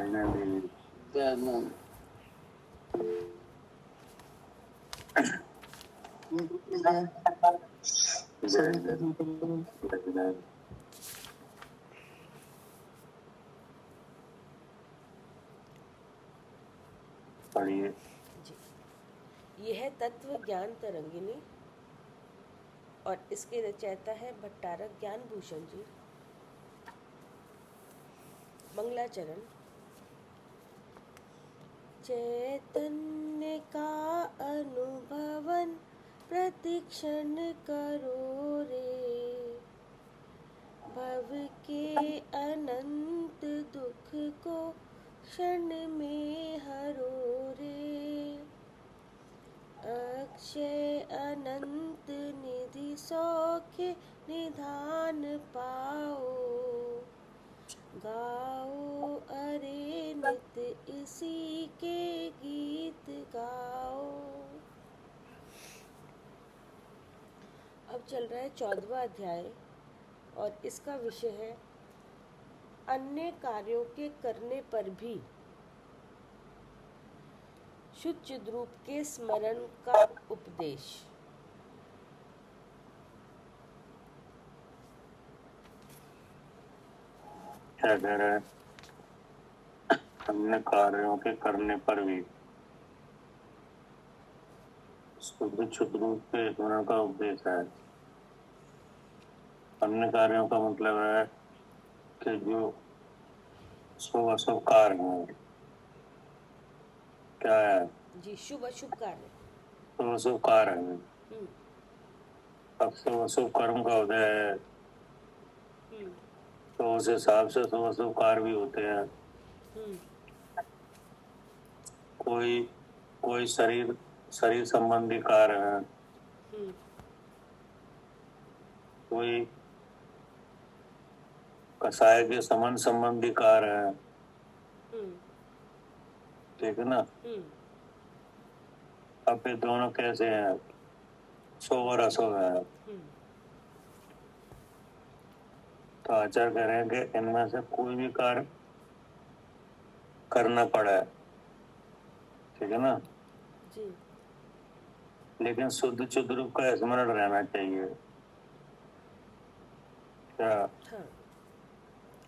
दयानंद पढ़िए। जी, यह तत्व ज्ञान तरंगिनी और इसके रचयिता है भट्टारक ज्ञान भूषण जी। मंगलाचरण। चैतन्य का अनुभवन प्रतिक्षण करो रे, भव के अनंत दुख को क्षण में हरो रे, अक्षय अनंत निधि सौख्य निधान पाओ, गाओ अरे नित इसी के गीत गाओ। अब चल रहा है 14वां अध्याय और इसका विषय है अन्य कार्यों के करने पर भी शुद्ध चिद्रूप के स्मरण का उपदेश। क्या कह रहा है? अन्य कार्यों के करने पर भी शुद्ध रूप के स्मरण का उपदेश है। अन्य कार्यों का मतलब है कि जो शुभ अशुभ कार्य हैं। क्या है? जी, शुभ अशुभ कार्य। शुभ अशुभ कार्य है। अब शुभ अशुभ कर्म का उदय है तो उस हिसाब से शुभ अशुभ कार्य भी होते हैं। कोई शरीर संबंधी कार्य है, कोई कसाय के समन संबंधी कार्य है। ठीक है ना? अब ये दोनों कैसे हैं? शुभ और अशुभ है। तो आचार्य कह रहे हैं कि इनमें से कोई भी कार्य करना पड़ा है। ठीक है ना? जी। लेकिन शुद्ध चिद्रूप का स्मरण रहना चाहिए। क्या? हाँ,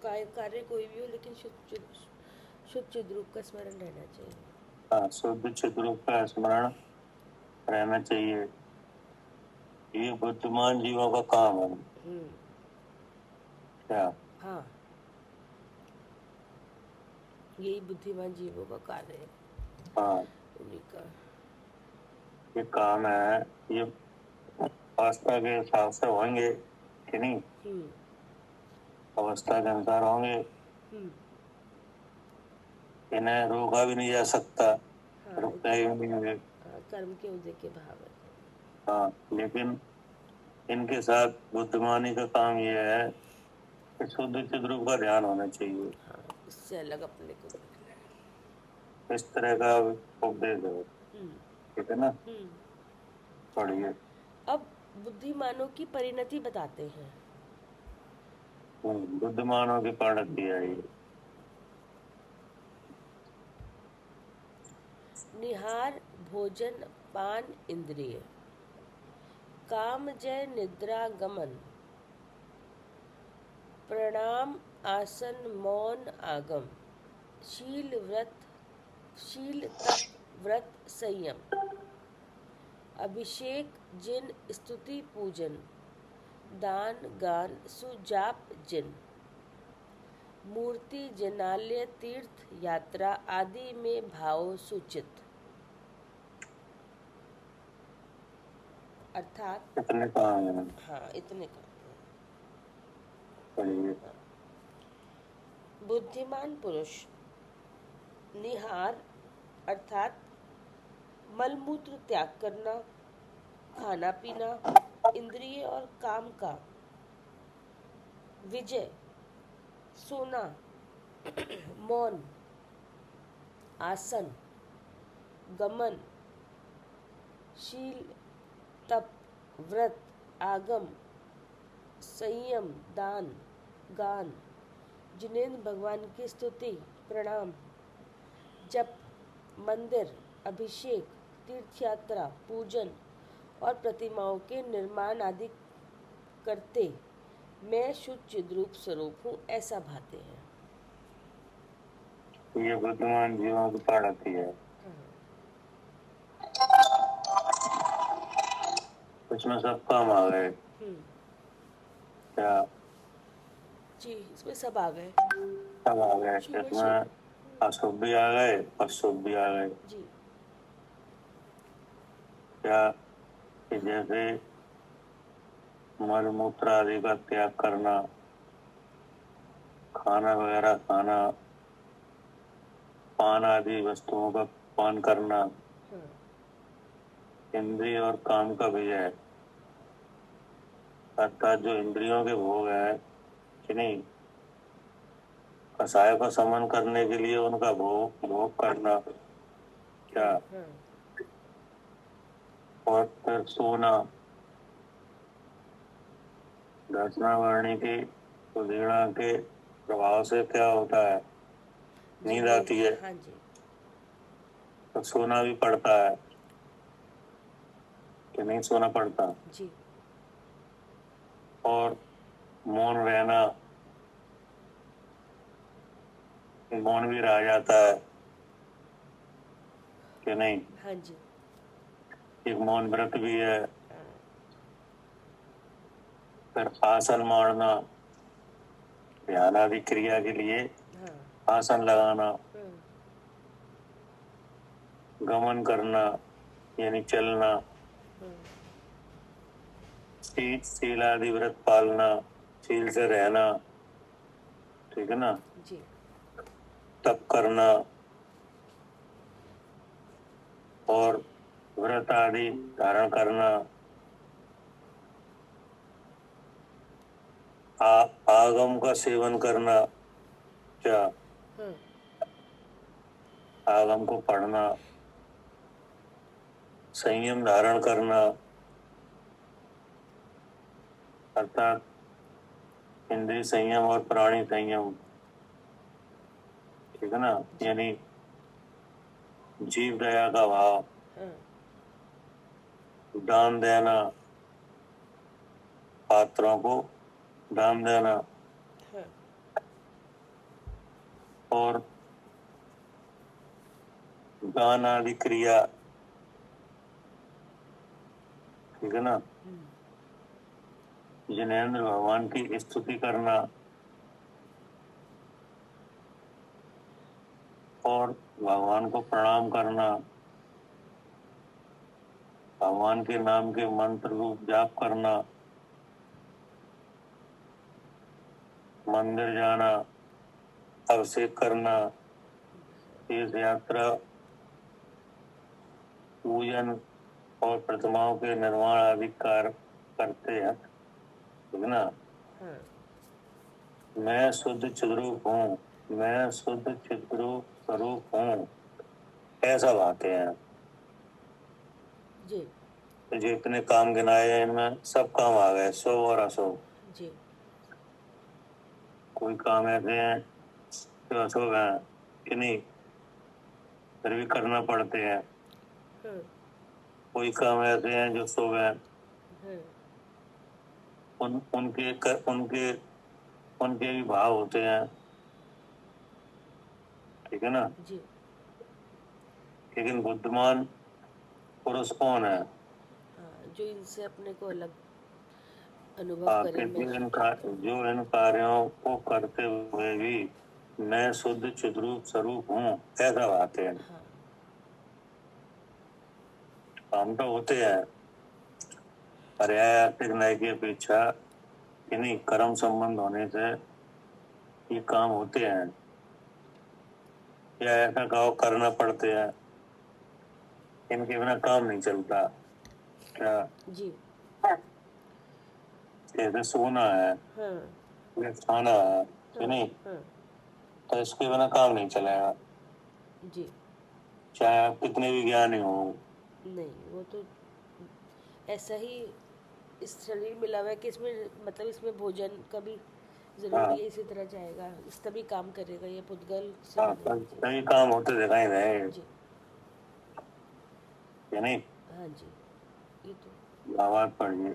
कार्य कोई भी हो लेकिन शुद्ध चिद्रूप का स्मरण रहना चाहिए। हाँ, शुद्ध चिद्रूप का स्मरण रहना चाहिए। ये बुद्धिमान जीवों का काम है। क्या? हाँ, यही बुद्धिमान जीवों का कार्य है। हाँ, उन्हीं का ये काम है। ये अवस्था के हिसाब से होंगे कि नहीं? अवस्था के अनुसार होंगे। इन्हें रोका भी नहीं जा सकता। हाँ, रुकता ही नहीं है। कर्म के उदय के भाव है। हाँ, लेकिन इनके साथ बुद्धिमानी का काम ये है कि शुद्ध चिद्रूप का ध्यान होना चाहिए। हाँ, इससे अलग अपने को इस तरह का उपदेश है। ठीक है ना? पढ़िए। अब बुद्धिमानों की परिणति बताते हैं। बुद्धिमानों की परिणति है ये। निहार भोजन पान इंद्रिय, काम जय निद्रा गमन, प्रणाम आसन मौन आगम, शील तप व्रत संयम, अभिषेक जिन स्तुति पूजन, दान गान सुजाप जिन, मूर्ति जनाल्य तीर्थ यात्रा आदि में भाव सूचित। अर्थात इतने काम है। हाँ, इतने काम। पढ़िए। बुद्धिमान पुरुष निहार अर्थात मलमूत्र त्याग करना, खाना पीना, इंद्रिय और काम का विजय, सोना, मौन, आसन, गमन, शील, तप, व्रत, आगम, संयम, दान, गान, जिनेंद्र भगवान की स्तुति, प्रणाम, जब मंदिर, अभिषेक, तीर्थ यात्रा, पूजन और प्रतिमाओं के निर्माण आदि करते मैं शुद्ध चिद्रूप स्वरूप हूँ ऐसा भाते हैं। ये बुद्धिमान जीवों की पढ़ती है। उसमें सब काम आ गए क्या? जी, इसमें सब आ गए। सब आ गए। शुभ इसमें अशुभ भी आ गए और शुभ भी आ गए। जी क्या कि जैसे मल मूत्र आदि का त्याग करना, खाना वगैरह खाना, पान आदि वस्तुओं का पान करना, इंद्रिय और काम का विजय, अर्थात जो इंद्रियों के भोग है कि नहीं, कसाय को समन करने के लिए उनका भोग भोग करना क्या, और फिर सोना, दर्शनावरणी की उदीर्णा के प्रभाव से क्या होता है, नींद आती है, हाँ जी तो सोना भी पड़ता है कि नहीं सोना पड़ता। जी और मौन रहना, मौन भी रह जाता है कि नहीं, हाँ जी एक मौन व्रत भी है। फिर आसन मारना, ध्यान आदि क्रिया के लिए आसन लगाना, गमन करना यानी चलना, शील आदि व्रत पालना, शील से रहना, ठीक है ना, जी तप करना और व्रत आदि धारण करना, आगम का सेवन करना क्या, आगम को पढ़ना, संयम धारण करना, अर्थात इंद्रिय संयम और प्राणी संयम, ठीक है ना, यानी जीव दया का भाव, दान देना, पात्रों को दान देना, और दान आदि क्रिया, ठीक है ना, जिनेंद्र भगवान की स्तुति करना और भगवान को प्रणाम करना, भगवान के नाम के मंत्र रूप जाप करना, मंदिर जाना, अभिषेक करना, तीर्थ यात्रा, पूजन और प्रतिमाओं के निर्माण आदि कार्य करते हैं, ठीक है ना। मैं शुद्ध चिद्रूप हूँ, मैं शुद्ध चिद्रूप स्वरूप हूँ ऐसा भाते हैं। जी तो जितने काम गिनाए हैं इनमें सब काम आ गए, शुभ और अशुभ। जी कोई काम ऐसे हैं जो अशुभ हैं कि नहीं, फिर भी करना पड़ते हैं। कोई काम ऐसे हैं जो शुभ हैं, उनके उनके भी भाव होते हैं, ठीक है ना। जी लेकिन बुद्धिमान पुरुष कौन है? जो इनसे अपने को अलग अनुभव करे, जो इन कार्यों को करते हुए भी मैं शुद्ध चिद्रूप स्वरूप हूँ ऐसा बात है। काम तो होते हैं, पर्याय आर्थिक न्याय की अपेक्षा इन्हीं कर्म संबंध होने से ये काम होते हैं, या ऐसा कहो करना पड़ते हैं, इनके बिना काम नहीं चलता क्या। जी जैसे सोना है, ये खाना है कि नहीं, तो इसके बिना काम नहीं चलेगा, जी चाहे आप कितने भी ज्ञानी हो। नहीं, वो तो ऐसा ही इस शरीर मिला हुआ है कि इसमें मतलब इसमें भोजन कभी जरूर हाँ ये इसी तरह जाएगा, इसका भी काम करेगा, ये पुद्गल से हाँ, बने हुए चीज। कई काम होते दिखाई देंगे जी। कि नहीं। हाँ जी। ये तो भावार्थ पढ़िए।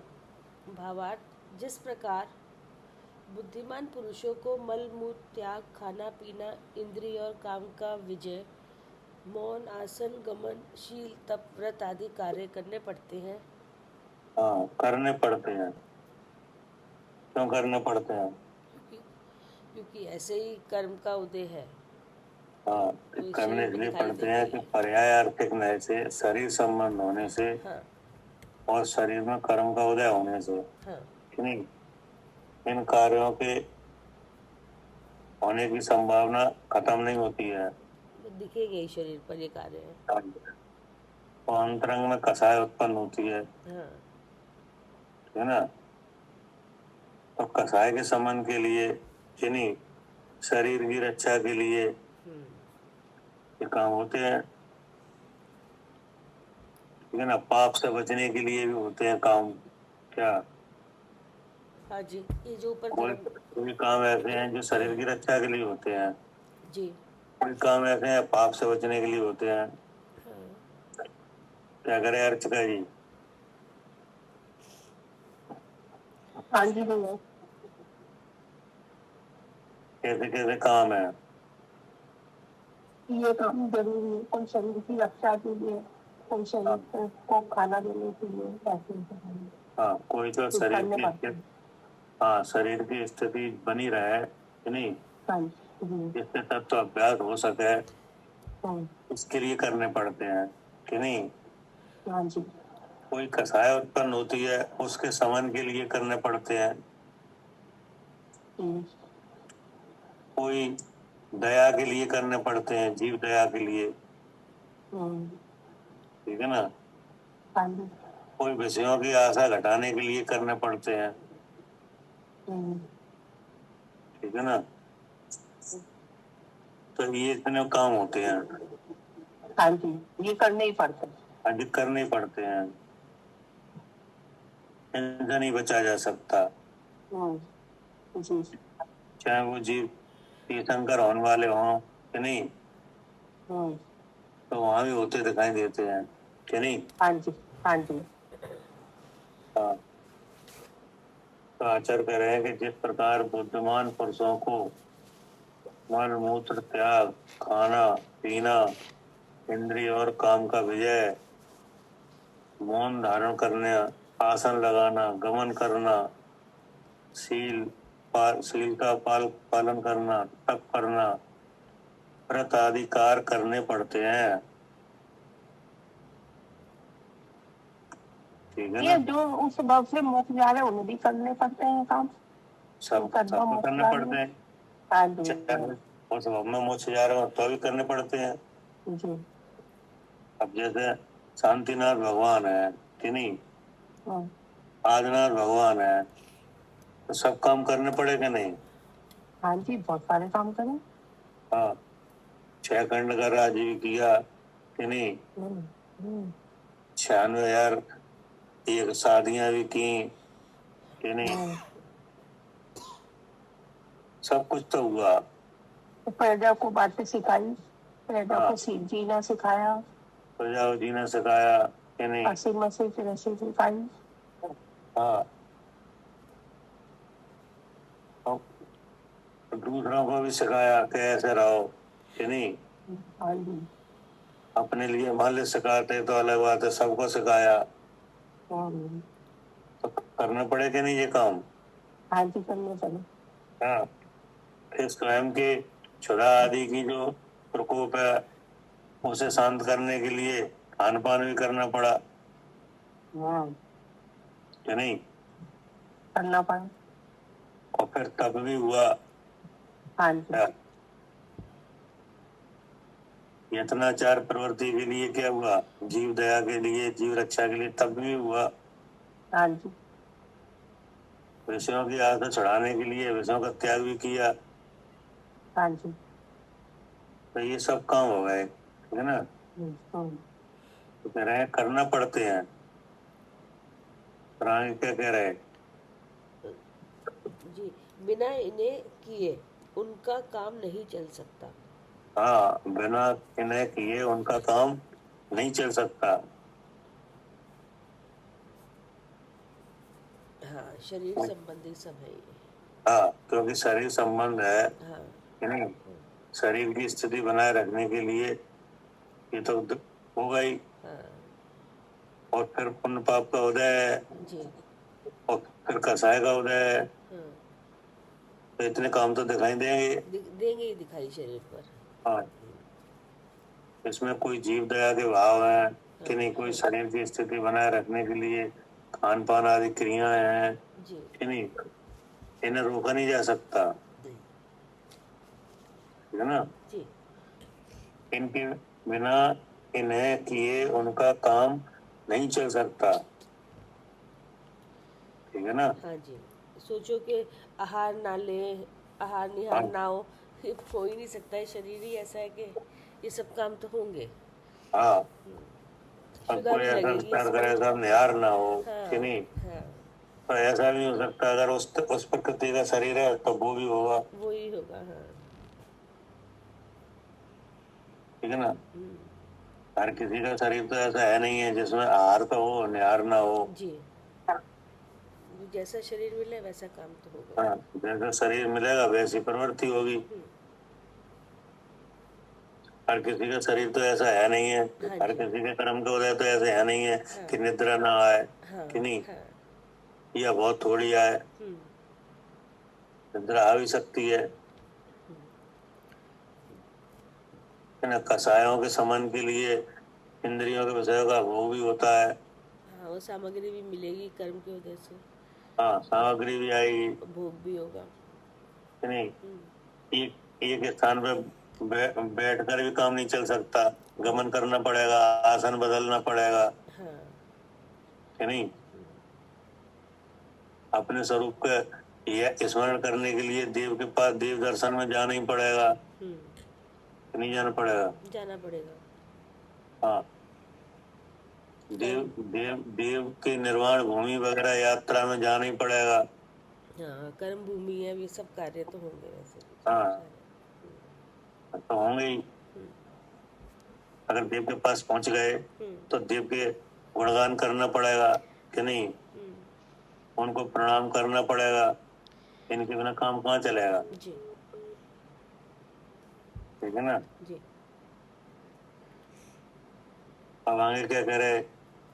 भावार्थ, जिस प्रकार बुद्धिमान पुरुषों को मल मूत्र त्याग, खाना पीना, इंद्रिय और काम का विजय, मौन, आसन, गमन, शील, तप, व्रत आदि कार्य करने पड़ते हैं। हाँ, करने पड़ते हैं। क्यों करने पड़ते हैं? क्योंकि क्योंकि ऐसे ही कर्म का उदय है, हाँ, तो इस करने शरीर में इसलिए दिखाई पड़ते देते हैं कि हैं। पर्यायार्थिक न्याय से, शरीर संबंध होने से हाँ और शरीर में कर्म का उदय होने से, हाँ। कि नहीं, इन कार्यों के होने की संभावना खत्म नहीं होती है। वो दिखेंगे ही शरीर पर ये कार्य है। तो अंतरंग में कसाय उत्पन्न होती है, हाँ ठीक है ना। तो कसाय के समन के लिए, कि नहीं, शरीर की रक्षा के लिए ये काम होते हैं, ठीक है ना। पाप से बचने के लिए भी होते हैं काम। क्या? हाँ जी, ये जो ऊपर कोई धर्म। कोई काम ऐसे हैं जो शरीर की रक्षा के लिए होते हैं, जी। कोई काम ऐसे हैं पाप से बचने के लिए होते हैं। हाँ क्या करे अर्चका जी? हाँ जी भैया। कैसे कैसे काम है? ये काम जरूरी है, कोई शरीर की रक्षा के लिए, कोई हाँ शरीर को खाना देने के लिए, ऐसे हाँ, कोई तो कुछ शरीर करने की पड़ते हैं। हाँ, शरीर की स्थिति बनी रहे, कि नहीं, हाँ जी। जिससे तत्व अभ्यास हो सके, हाँ उसके लिए करने पड़ते हैं, कि नहीं। हाँ जी। कोई कसाय उत्पन्न होती है, उसके समन के लिए करने पड़ते हैं। हम्म, कोई दया के लिए करने पड़ते हैं, जीव दया के लिए, हम्म, ठीक है ना। हाँ जी। कोई विषयों की आशा घटाने के लिए करने पड़ते हैं, हम्म, ठीक है ना। तो ये इतने काम होते हैं, हाँ जी, ये करने ही पड़ते हैं। अधिक करने ही पड़ते हैं, इनसे नहीं बचा जा सकता। जी। चाहे वो जीव तीर्थंकर होने वाले हों, कि नहीं, हम्म, तो वहां भी होते दिखाई देते हैं, कि नहीं। हाँ जी। हाँ जी। हाँ, तो आचार्य कह रहे हैं कि जिस प्रकार बुद्धिमान पुरुषों को मल मूत्र त्याग, खाना पीना, इंद्रिय और काम का विजय, मौन धारण करना, आसन लगाना, गमन करना, शील का पालन करना, तप करना, व्रत आदि कार्य करने पड़ते हैं, ठीक है ये ना। जो उस भाव से मोक्ष जा रहे हैं, उन्हें भी करने पड़ते हैं काम। सब कर्म सबको मोक्ष करने जा रहे पड़ते हैं। हैं। हाँ जी। चाहे उस भाव में मुझ जा रहे हो तो भी करने पड़ते हैं। जी। अब जैसे शांतिनाथ भगवान है, कि नहीं, हाँ आदिनाथ भगवान है, तो सब काम करने पड़ेगा नहीं। हाँ जी, बहुत सारे काम करें। हाँ, 6 खंड का राज भी किया, कि नहीं, हम्म, हम्म, 96,000 एक शादियां भी की, कि नहीं, हम्म। सब कुछ तो हुआ। तो प्रजा को बातें सिखाई, प्रजा हाँ, को जीना सिखाया, प्रजापति ने सिखाया, कि नहीं। हंसी मसी फिर हंसी सिखाई। हाँ, और दूसरों को भी सिखाया कि ऐसे रहो, कि नहीं। हाँ जी। अपने लिए भले सिखाते तो अलग बात है, सबको सिखाया, हम्म, तो करना पड़ेगा नहीं ये काम। हाँ जी, करने चले। हाँ, फिर स्वयं के क्षुधा आदि की जो प्रकोप है, उसे शांत करने के लिए खान पान भी करना पड़ा, हाँ, कि नहीं। करना पड़ा। और फिर तप भी हुआ। हाँ जी। क्या? यत्नाचार प्रवृत्ति के लिए क्या हुआ? जीव दया के लिए, जीव रक्षा के लिए तप भी हुआ। हाँ जी। विषयों की आदत छुड़ाने के लिए विषयों का त्याग भी किया। हाँ जी। तो ये सब काम हो गए, ठीक है ना। हम्म, तो कह रहे हैं करना पड़ते हैं। तो आगे क्या कह रहे हैं? जी, बिना इन्हें किए उनका काम नहीं चल सकता। हाँ, बिना इन्हें किए उनका काम नहीं चल सकता। हाँ, शरीर संबंधी सब है ये। हाँ, क्योंकि शरीर संबंध है हाँ। कि नहीं। शरीर की स्थिति बनाए रखने के लिए ये तो होगा ही। हाँ और फिर पुण्य पाप का उदय है, जी। और फिर कसाय का उदय है। हाँ, तो इतने काम तो दिखाई देंगे। देंगे ही दिखाई शरीर पर। हाँ, इसमें कोई जीव दया के भाव है कि हाँ नहीं, कोई हाँ शरीर की स्थिति बनाए रखने के लिए खान पान आदि क्रियाएं हैं जी। कि नहीं, इन्हें रोका नहीं जा सकता, नहीं। ठीक है ना। जी। इनके बिना इन्हें किए उनका काम नहीं चल सकता, ठीक है ना। हाँ जी। सोचो कि आहार ना ले, आहार निहार हाँ, ना हो, ये हो ही नहीं सकता है। शरीर ही ऐसा है कि ये सब काम तो होंगे। हाँ, और क्षुधा कोई भी ऐसा लगेगी विचार करे, इसमें। ऐसा निहार ना हो कि हाँ नहीं। हाँ, तो ऐसा भी हो सकता है, अगर उस प्रकृति का शरीर है तो वो भी होगा, वो ही होगा। हाँ। ठीक है ना। हम्म, हर किसी का शरीर तो ऐसा है नहीं है जिसमें आहार तो हो निहार ना हो। जी। जैसा शरीर मिले वैसा काम तो होगा ही। हाँ, जैसा शरीर मिलेगा वैसी प्रवृत्ति होगी। हम्म, हर किसी का शरीर तो ऐसा है नहीं है। हाँ हर जी। किसी के कर्म का उदय तो ऐसे है नहीं है हाँ कि निद्रा ना आए हाँ कि नहीं, हाँ। या बहुत थोड़ी आए। हम्म, निद्रा आ भी सकती है हम्म, कि ना। कसायों के समन के लिए इंद्रियों के विषयों का भोग भी होता है। हाँ, वो सामग्री भी मिलेगी कर्म की वजह से, हाँ, सामग्री भी आएगी भोग भी होगा। कि नहीं। हम्म, एक एक स्थान पे बैठ कर भी काम नहीं चल सकता, गमन करना पड़ेगा, आसन बदलना पड़ेगा हाँ। कि नहीं। अपने स्वरूप का यह स्मरण करने के लिए देव के पास देव दर्शन में जाना ही पड़ेगा हम्म, कि नहीं जाना पड़ेगा। जाना पड़ेगा। हाँ, देव कर्म। देव देव के निर्वाण भूमि वगैरह यात्रा में जाना ही पड़ेगा। हाँ, कर्म भूमि है, ये सब कार्य तो होंगे वैसे भी हाँ, सारे। तो होंगे ही। हम्म, अगर देव के पास पहुंच गए हम्म, तो देव के गुणगान करना पड़ेगा कि नहीं, हम्म, उनको प्रणाम करना पड़ेगा। इनके बिना काम कहाँ चलेगा, जी। ठीक है ना। जी। अब आगे क्या करे।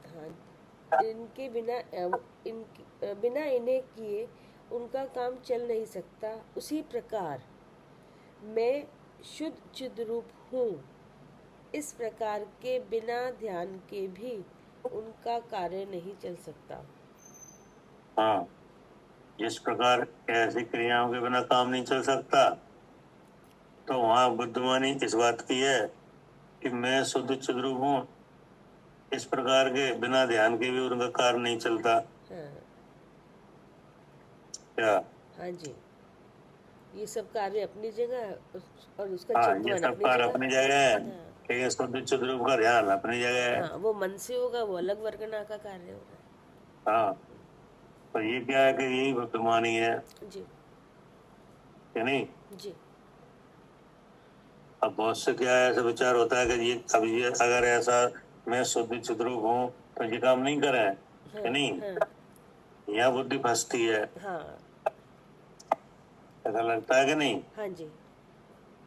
हाँ, इनके बिना बिना इन्हें किए उनका काम चल नहीं सकता। उसी प्रकार मैं शुद्ध चिद्रूप हूँ। इस प्रकार के बिना ध्यान के भी उनका कार्य नहीं चल सकता। हाँ, जिस प्रकार ऐसी क्रियाओं के बिना काम नहीं चल सकता, तो वहां बुद्धिमानी इस बात की है कि मैं शुद्ध चिद्रूप हूँ। इस प्रकार के बिना ध्यान के भी उनका कार्य नहीं चलता। हाँ क्या। हाँ जी। ये सब कार्य अपनी जगह और उसका हाँ, ये चिंतन सब अपनी कार्य जगह। अपनी जगह है, हाँ लेकिन शुद्ध चिद्रूप का ध्यान अपनी जगह है। हाँ, वो मन से होगा, वो अलग वर्गना का कार्य होगा। हाँ, तो ये क्या है कि यही बुद्धिमानी है जी। कि नहीं। जी। अब बहुत से क्या है, ऐसा विचार होता है कि ये अब ये अगर ऐसा मैं शुद्ध चिद्रूप हूँ तो ये काम नहीं करें कि हाँ नहीं। हाँ यहाँ बुद्धि फंसती है, हाँ ऐसा लगता है कि नहीं, हाँ जी।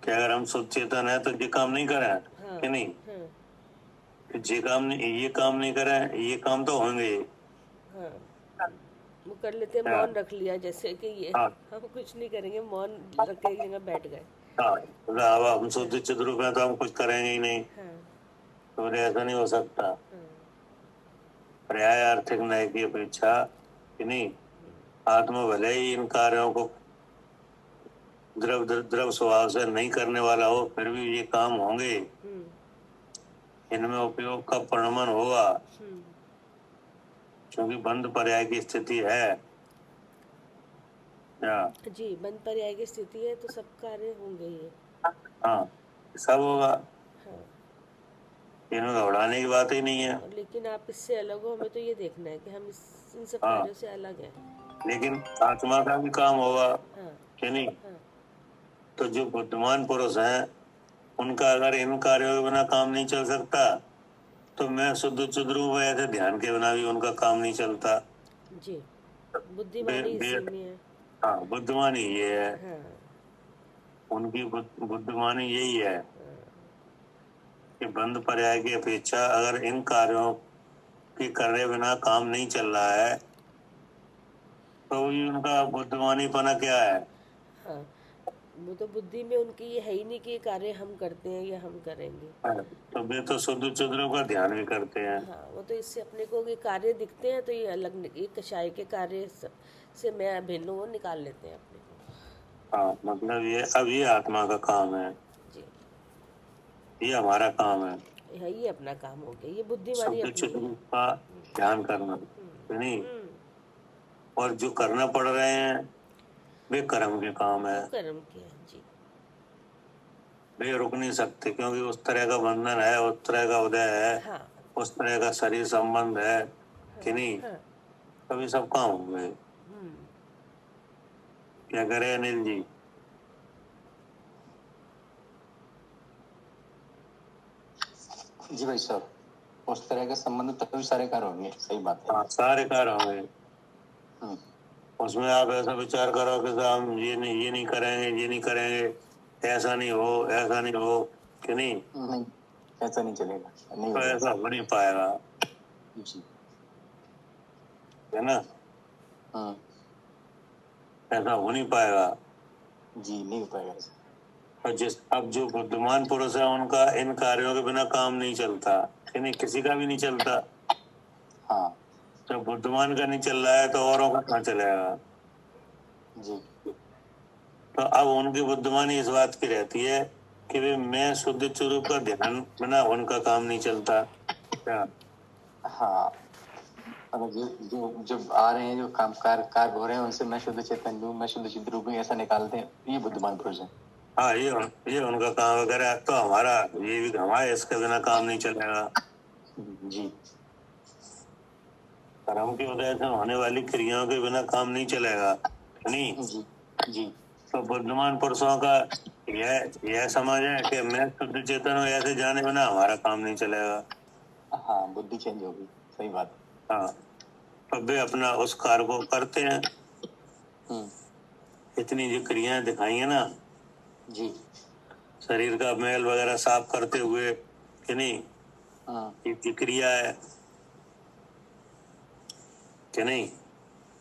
कि अगर हम शुद्ध चेतन है तो ये काम नहीं करें हाँ कि नहीं। हाँ ये काम नहीं करें, ये काम तो होंगे ही। हाँ। वो कर लेते हैं, हाँ, मौन रख लिया जैसे कि ये हाँ, हम कुछ नहीं करेंगे, मौन रख के एक जगह बैठ गए। हाँ, अब हम हाँ शुद्ध चिद्रूप हैं तो हम कुछ करेंगे ही नहीं, हाँ तो फिर ऐसा नहीं हो सकता। हाँ पर्याय आर्थिक न्याय की अपेक्षा कि नहीं, आत्मा भले ही इन कार्यों को द्रव द्रव स्वभाव से नहीं करने वाला हो, फिर भी ये काम होंगे। हम्म इनमें उपयोग का परिणमन होगा, हम्म क्योंकि बंद पर्याय की स्थिति है। हाँ, जी, बंद पर्याय की स्थिति है तो सब कार्य होंगे ही। हाँ, सब होगा, हाँ इनमें घबराने की बात ही नहीं है। हाँ, लेकिन आप इससे अलग हो, हमें तो ये देखना है कि हम इन सब हाँ, कार्यों से अलग हैं। लेकिन आत्मा का भी काम होगा हाँ कि नहीं। हाँ तो जो बुद्धिमान पुरुष हैं उनका अगर इन कार्यों के बिना काम नहीं चल सकता तो मैं शुद्ध रूप ऐसे ध्यान के बिना भी उनका काम नहीं चलता। जी, बे, बुद्धिमानी बे, इसी में है। हाँ, बुद्धिमानी ये है, हाँ उनकी बुद्धिमानी यही है हाँ कि बंद पर्याय की अपेक्षा अगर इन कार्यों के करे बिना काम नहीं चल रहा है तो ये उनका बुद्धिमानीपना क्या है। हाँ, वो तो बुद्धि में उनकी ये है ही नहीं कि ये कार्य हम करते हैं या हम करेंगे। तो वे तो शुद्ध रूप का ध्यान भी करते हैं। हाँ, वो तो इससे अपने को ये कार्य दिखते हैं तो ये ये कषाय के कार्य से मैं भिन्न वो निकाल लेते हैं अपने को। हाँ, मतलब ये अब ये आत्मा का काम है, जी, ये हमारा काम है, यही अपना काम हो गया, ये बुद्धिमानी शुद्ध अपनी है। रूप का ध्यान करना, नहीं। हम्म, और जो करना पड़ रहे हैं वे कर्म के काम है, वो कर्म के हैं जी। वे रुक नहीं सकते क्योंकि उस तरह का बंधन है, उस तरह का उदय है, हाँ उस तरह का शरीर संबंध है कि नहीं। हाँ तभी सब काम होंगे। क्या करे अनिल जी। जी भाई साहब, उस तरह के संबंध तभी सारे कार्य होंगे। सही बात है। हाँ, सारे कार्य होंगे। हम्म, उसमें आप ऐसा विचार करो कि साहब हम ये नहीं करेंगे, ये नहीं करेंगे, ऐसा नहीं हो कि नहीं। नहीं, ऐसा नहीं चलेगा, नहीं तो होगा ऐसा ऐसा। हो नहीं पाएगा, जी। है ना। हाँ ऐसा हो नहीं पाएगा। जी, नहीं हो पाएगा ऐसा। और अब जो बुद्धिमान पुरुष है उनका इन कार्यों के बिना काम नहीं चलता कि नहीं, किसी का भी नहीं चलता। हाँ जब बुद्धिमान का नहीं चल रहा है तो औरों का कहाँ चलेगा। जी। तो अब उनकी बुद्धिमानी इस बात की रहती है कि वे मैं शुद्ध स्वरूप का ध्यान बिना उनका काम नहीं चलता। क्या। हाँ, मतलब जो जो जब आ रहे हैं, जो काम कार्य हो रहे हैं, उनसे मैं शुद्ध चेतन हूँ, मैं शुद्ध चित्त रूप हूँ, ऐसा निकालते हैं, ये बुद्धिमान पुरुष है। हाँ, ये उनका काम वगैरह। तो हमारा ये भी हमारा इसके बिना काम नहीं चलेगा। जी कर्म के उदय से होने वाली क्रियाओं के बिना काम नहीं चलेगा, नहीं। जी जी। तो बुद्धिमान पुरुषों का यह समझ है कि मैं शुद्ध चेतन हूँ, ऐसे जाने बिना हमारा काम नहीं चलेगा। हाँ, बुद्धि चेंज होगी। सही बात हाँ, तो वे अपना उस कार्य को करते हैं। है। इतनी जो क्रियाएं दिखाई है ना, जी। शरीर का मैल वगैरह साफ करते हुए कि नहीं, हाँ ये क्रिया है कि नहीं।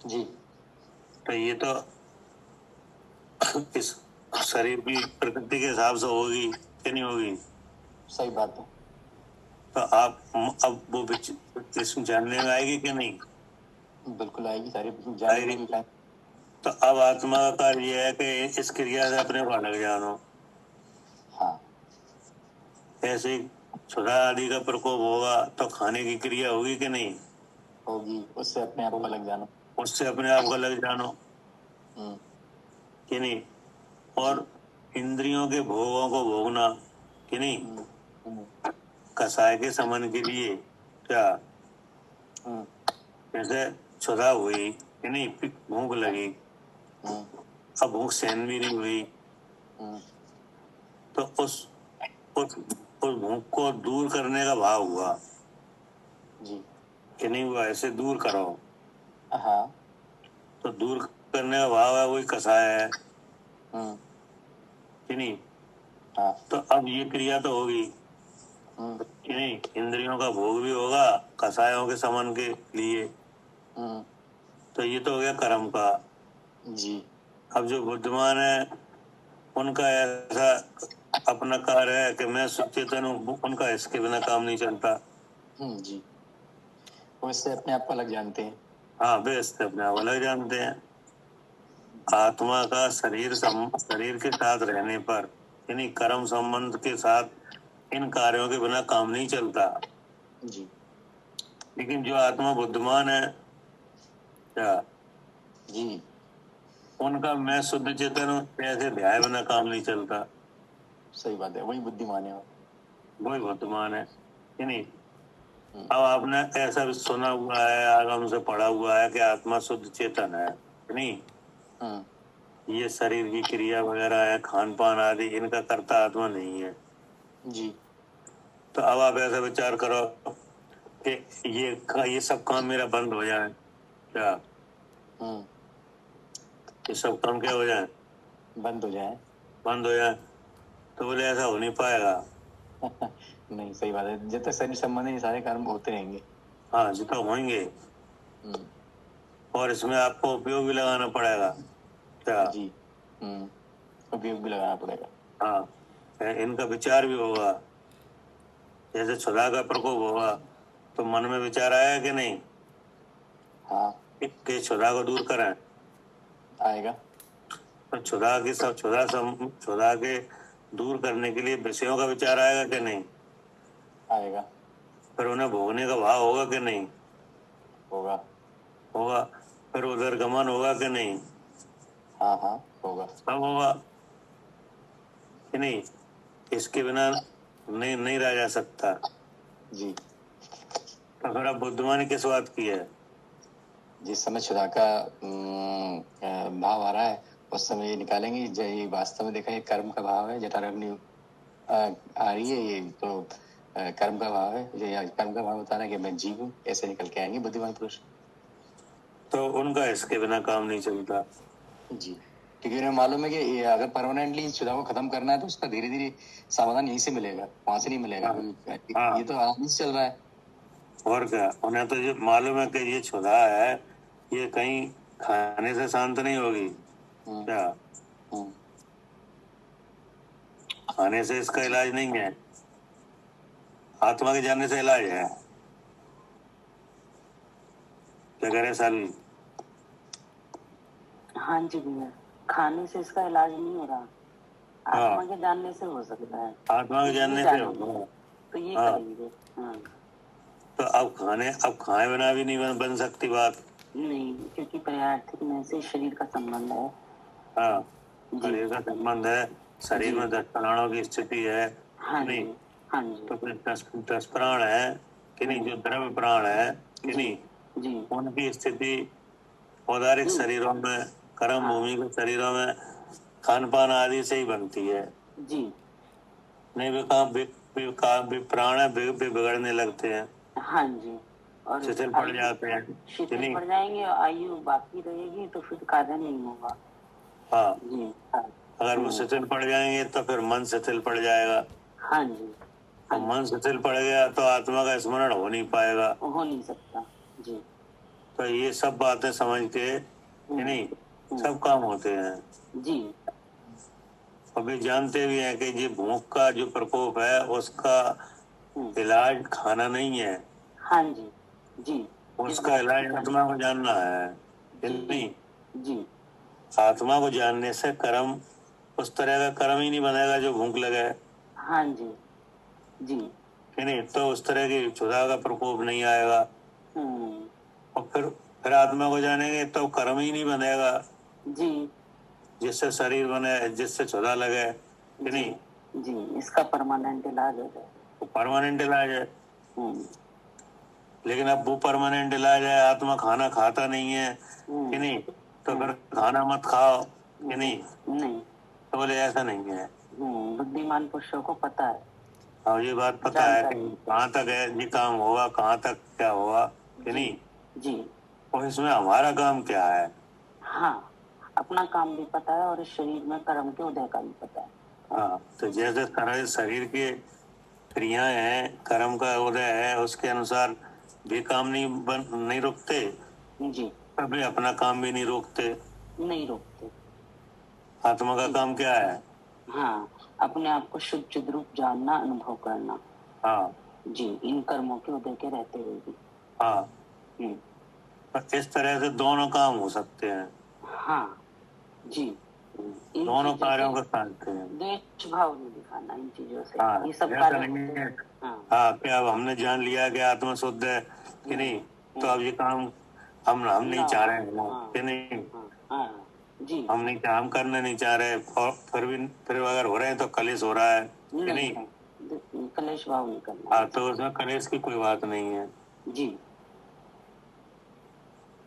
जी। तो ये तो इस शरीर की प्रकृति के हिसाब से होगी कि नहीं होगी। सही बात है। तो आप अब वो इसमें जानने में आएगी कि नहीं बिल्कुल आएगी, सारी जानने आएगी। में भी। तो अब आत्मा का कार्य यह है कि इस क्रिया से अपने को अलग जानो। हाँ ऐसे ही सुधा आदि का प्रकोप होगा तो खाने की क्रिया होगी कि नहीं, होगी, उससे अपने आप को अलग जानो। उससे अपने आप को अलग जानो हम्म, कि नहीं। और इंद्रियों के भोगों को भोगना कि नहीं, हम्म, हम्म, कसाय के समन के लिए क्या। हम्म, जैसे सुधा हुई कि नहीं, भूख लगी, हम्म, अब भूख सहन भी नहीं हुई, हम्म, तो उस भूख को दूर करने का भाव हुआ जी। कि नहीं हुआ, ऐसे दूर करो। हाँ। तो दूर करने का भाव है, वही कसाय है हम्म, कि नहीं। हाँ। तो अब ये क्रिया तो होगी हम्म, कि नहीं, इंद्रियों का भोग भी होगा कसायों के समन के लिए। हम्म, तो ये तो हो गया कर्म का। जी। अब जो बुद्धिमान है उनका ऐसा अपना कार्य है कि मैं सचेतन हूँ, उनका इसके बिना काम नहीं चलता। जी, वो इससे अपने आप को अलग जानते हैं। हाँ, वे इससे अपने आप अलग जानते हैं। आत्मा का शरीर के साथ रहने पर यानी कर्म संबंध के साथ इन कार्यों के बिना काम नहीं चलता। जी लेकिन जो आत्मा बुद्धिमान है क्या, जी। उनका मैं शुद्ध चेतन हूँ ऐसे ध्यान बिना काम नहीं चलता। सही बात है, वही बुद्धिमान है वो। वही बुद्धिमान है कि नहीं। हम्म, अब आपने ऐसा भी सुना हुआ है, आगम से पढ़ा हुआ है कि आत्मा शुद्ध चेतन है नहीं, हम्म, ये शरीर की क्रिया वगैरह है, खान पान आदि, इनका कर्ता आत्मा नहीं है। जी, तो अब आप ऐसा विचार करो कि ये सब काम मेरा बंद हो जाए, क्या हम्म, ये सब काम क्या हो जाए, बंद हो जाए। बंद हो जाए? तो बोले ऐसा हो नहीं पाएगा। नहीं, सही बात है, जब तक शरीर संबंधी सारे कर्म होते रहेंगे। हाँ, जितना होंगे, हम्म, और इसमें आपको उपयोग भी लगाना पड़ेगा, क्या? जी, उपयोग भी लगाना पड़ेगा। हाँ, इनका विचार भी होगा। जैसे क्षुधा का प्रकोप होगा तो मन में विचार आया कि नहीं हाँ, कि क्षुधा को दूर करें? आएगा। तो क्षुधा के दूर करने के लिए विषयों का विचार आएगा कि नहीं? आएगा, फिर उन्हें भोगने का भाव होगा कि नहीं? होगा। होगा। फिर उधर गमन होगा कि नहीं? हाँ, हाँ, होगा। सब होगा कि नहीं? इसके बिना नहीं नहीं रह जा सकता। जी, तो फिर अब बुद्धिमानी किस बात की है? जिस समय क्षुधा का भाव आ रहा है, उस समय ये निकालेंगे, ये वास्तव में देखा, ये कर्म का भाव है। जठराग्नि आ रही है, ये तो कर्म का भाव है। ये कर्म का भाव होता है ना कि मैं जीव हूँ, ऐसे निकल के आएंगे बुद्धिमान पुरुष। तो उनका इसके बिना काम नहीं चलता। जी, क्योंकि उन्हें मालूम है कि ये अगर परमानेंटली क्षुधा को खत्म करना है तो उसका धीरे धीरे समाधान यहीं से मिलेगा, वहां से नहीं मिलेगा। हाँ, क्योंकि हाँ, ये तो आराम से चल रहा है। और क्या, उन्हें तो ये मालूम है कि ये क्षुधा है, ये कहीं खाने से शांत नहीं होगी, हम्म, क्या? हम्म, खाने से इसका इलाज नहीं है, आत्मा के जानने से इलाज है। क्या करे साली? हाँ जी भैया, खाने से इसका इलाज नहीं हो रहा, हाँ, आत्मा के जानने से हो सकता है। आत्मा के ये जानने से जानेंगे होगा। तो ये हाँ, करेंगे। हाँ, तो अब खाए बिना भी नहीं बन सकती बात। नहीं, क्योंकि पर्यार्थिक में से शरीर का संबंध है। हाँ, जी, शरीर का संबंध है, शरीर जी, में 10 प्राणों की स्थिति है हाँ कि नहीं? जी, हाँ जी, तो फिर 10 प्राण है कि नहीं, जो द्रव्य प्राण है कि जी, नहीं, जी, उनकी स्थिति औदारिक जी, शरीरों में, कर्म हाँ, भूमि के शरीरों में खान पान आदि से ही बनती है। जी, नहीं वे काम प्राण है, बिगड़ने लगते हैं, हाँ जी। और शिथिल पड़ आयु जाते हैं कि शिथिल नहीं? पड़ जाएंगे और आयु बाकी रहेगी तो फिर कार्य नहीं होगा। हाँ, जी, हाँ, अगर वो शिथिल पड़ जाएंगे तो फिर मन शिथिल पड़ जाएगा, हाँ जी, और हाँ मन शिथिल पड़ गया तो आत्मा का स्मरण हो नहीं पाएगा। जी, हो नहीं सकता। जी, तो ये सब बातें समझ के कि नहीं, हम्म, सब काम होते हैं। जी, अभी जानते भी हैं कि ये भूख का जो प्रकोप है उसका इलाज खाना नहीं है, हाँ जी, जी, इस उसका बात इलाज को जान। आत्मा को जानना है कि जी, नहीं? जी, आत्मा को जानने से कर्म, उस तरह का कर्म ही नहीं बनेगा जो भूख लगे, हाँ जी, जी, कि नहीं? तो उस तरह की क्षुधा का प्रकोप नहीं आएगा, हम्म, और फिर आत्मा को जानेंगे तो कर्म ही नहीं बनेगा जी, जिससे शरीर बने, जिससे क्षुधा लगे, कि जी, नहीं? जी, इसका परमानेंट इलाज हो जाए। वो परमानेंट इलाज है। हम्म, लेकिन अब वो परमानेंट इलाज है, आत्मा खाना खाता नहीं है कि नहीं, तो फिर खाना मत खाओ कि नहीं? नहीं, तो बोले ऐसा नहीं है। बुद्धिमान पुरुषों को पता है, और ये बात पता है कि जानकारी। कहाँ तक है ये काम होगा, कहाँ तक क्या होगा कि जी, नहीं, जी, और इसमें हमारा काम क्या है। हाँ, अपना काम भी पता है और इस शरीर में कर्म के उदय का भी पता है। हाँ, तो जैसे तरह शरीर के क्रियाएं हैं, कर्म का उदय है, उसके अनुसार भी काम नहीं रुकते, जी, कभी अपना काम भी नहीं रोकते। नहीं रोकते। आत्मा का काम क्या है? हाँ, अपने आप को शुद्ध चिद् रूप जानना, अनुभव करना। हाँ, जी, इन कर्मों के उदय के रहते हुए भी। हाँ, हम्म, तो इस तरह से दोनों काम हो सकते हैं, हाँ, जी, इन दोनों चीजों कार्यों से को साधते हैं। द्वेष भाव नहीं दिखाना, इन चीजों से हाँ, ये सब ऐसा कार्य नहीं होते है। हैं। हाँ, हाँ, क्या अब हमने जान लिया कि आत्मा शुद्ध है कि नहीं, तो अब ये काम हम नहीं चाह रहे हैं हाँ, कि नहीं, हाँ, हाँ, जी, हम करना नहीं चाह रहे, और फिर अगर हो रहे हैं तो कलेश हो रहा है कि नहीं, नहीं? नहीं, कलेश भाव नहीं करना हाँ, है। तो उसमें कलेश की कोई बात नहीं है। जी,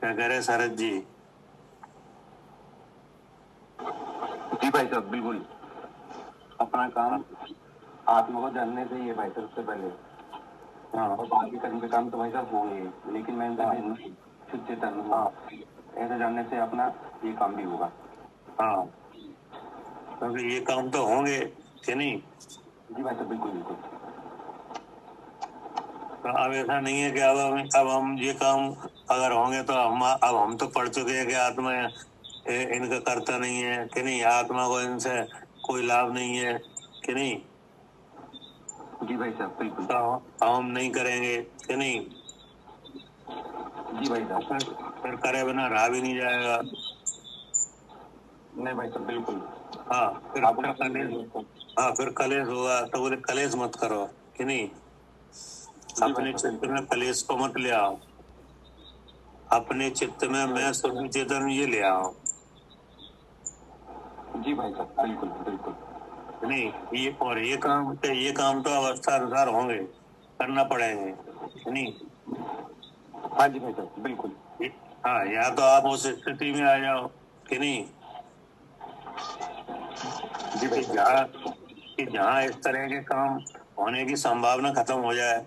क्या कह रहे शरद जी? भाई साहब बिल्कुल अपना काम आत्मा को जानने से ये भाई साहब सबसे पहले हाँ और बाकी कर्म के काम तो भाई साहब होंगे लेकिन मैं इनसे शुद्ध चेतन हूँ ऐसा जानने से अपना ये काम भी होगा। हाँ, क्योंकि ये काम तो होंगे कि नहीं। जी भाई साहब बिल्कुल बिल्कुल। तो अब ऐसा नहीं है कि अब हम ये काम अगर होंगे तो हम तो पढ़ चुके हैं कि आत्मा इनका करता नहीं है कि नहीं, आत्मा को इनसे कोई लाभ नहीं है कि नहीं, जी भाई साहब बिल्कुल। तो हम नहीं करेंगे कि नहीं। जी भाई साहब। फिर करे बिना रहा भी नहीं जाएगा। नहीं भाई साहब बिल्कुल। हाँ फिर कलेश होगा तो बोले कलेश मत करो कि नहीं। अपने चित्त में कलेश को मत ले आओ, अपने चित्त में मैं शुद्ध चेतन ये ले आओ। जी भाई साहब बिल्कुल बिल्कुल। नहीं ये काम तो अवस्था अनुसार होंगे, करना पड़ेंगे नहीं। हाँ जी भाई साहब बिल्कुल। हाँ, या तो आप उस स्थिति में आ जाओ कि नहीं जी भाई साहब। जहाँ इस तरह के काम होने की संभावना खत्म हो जाए।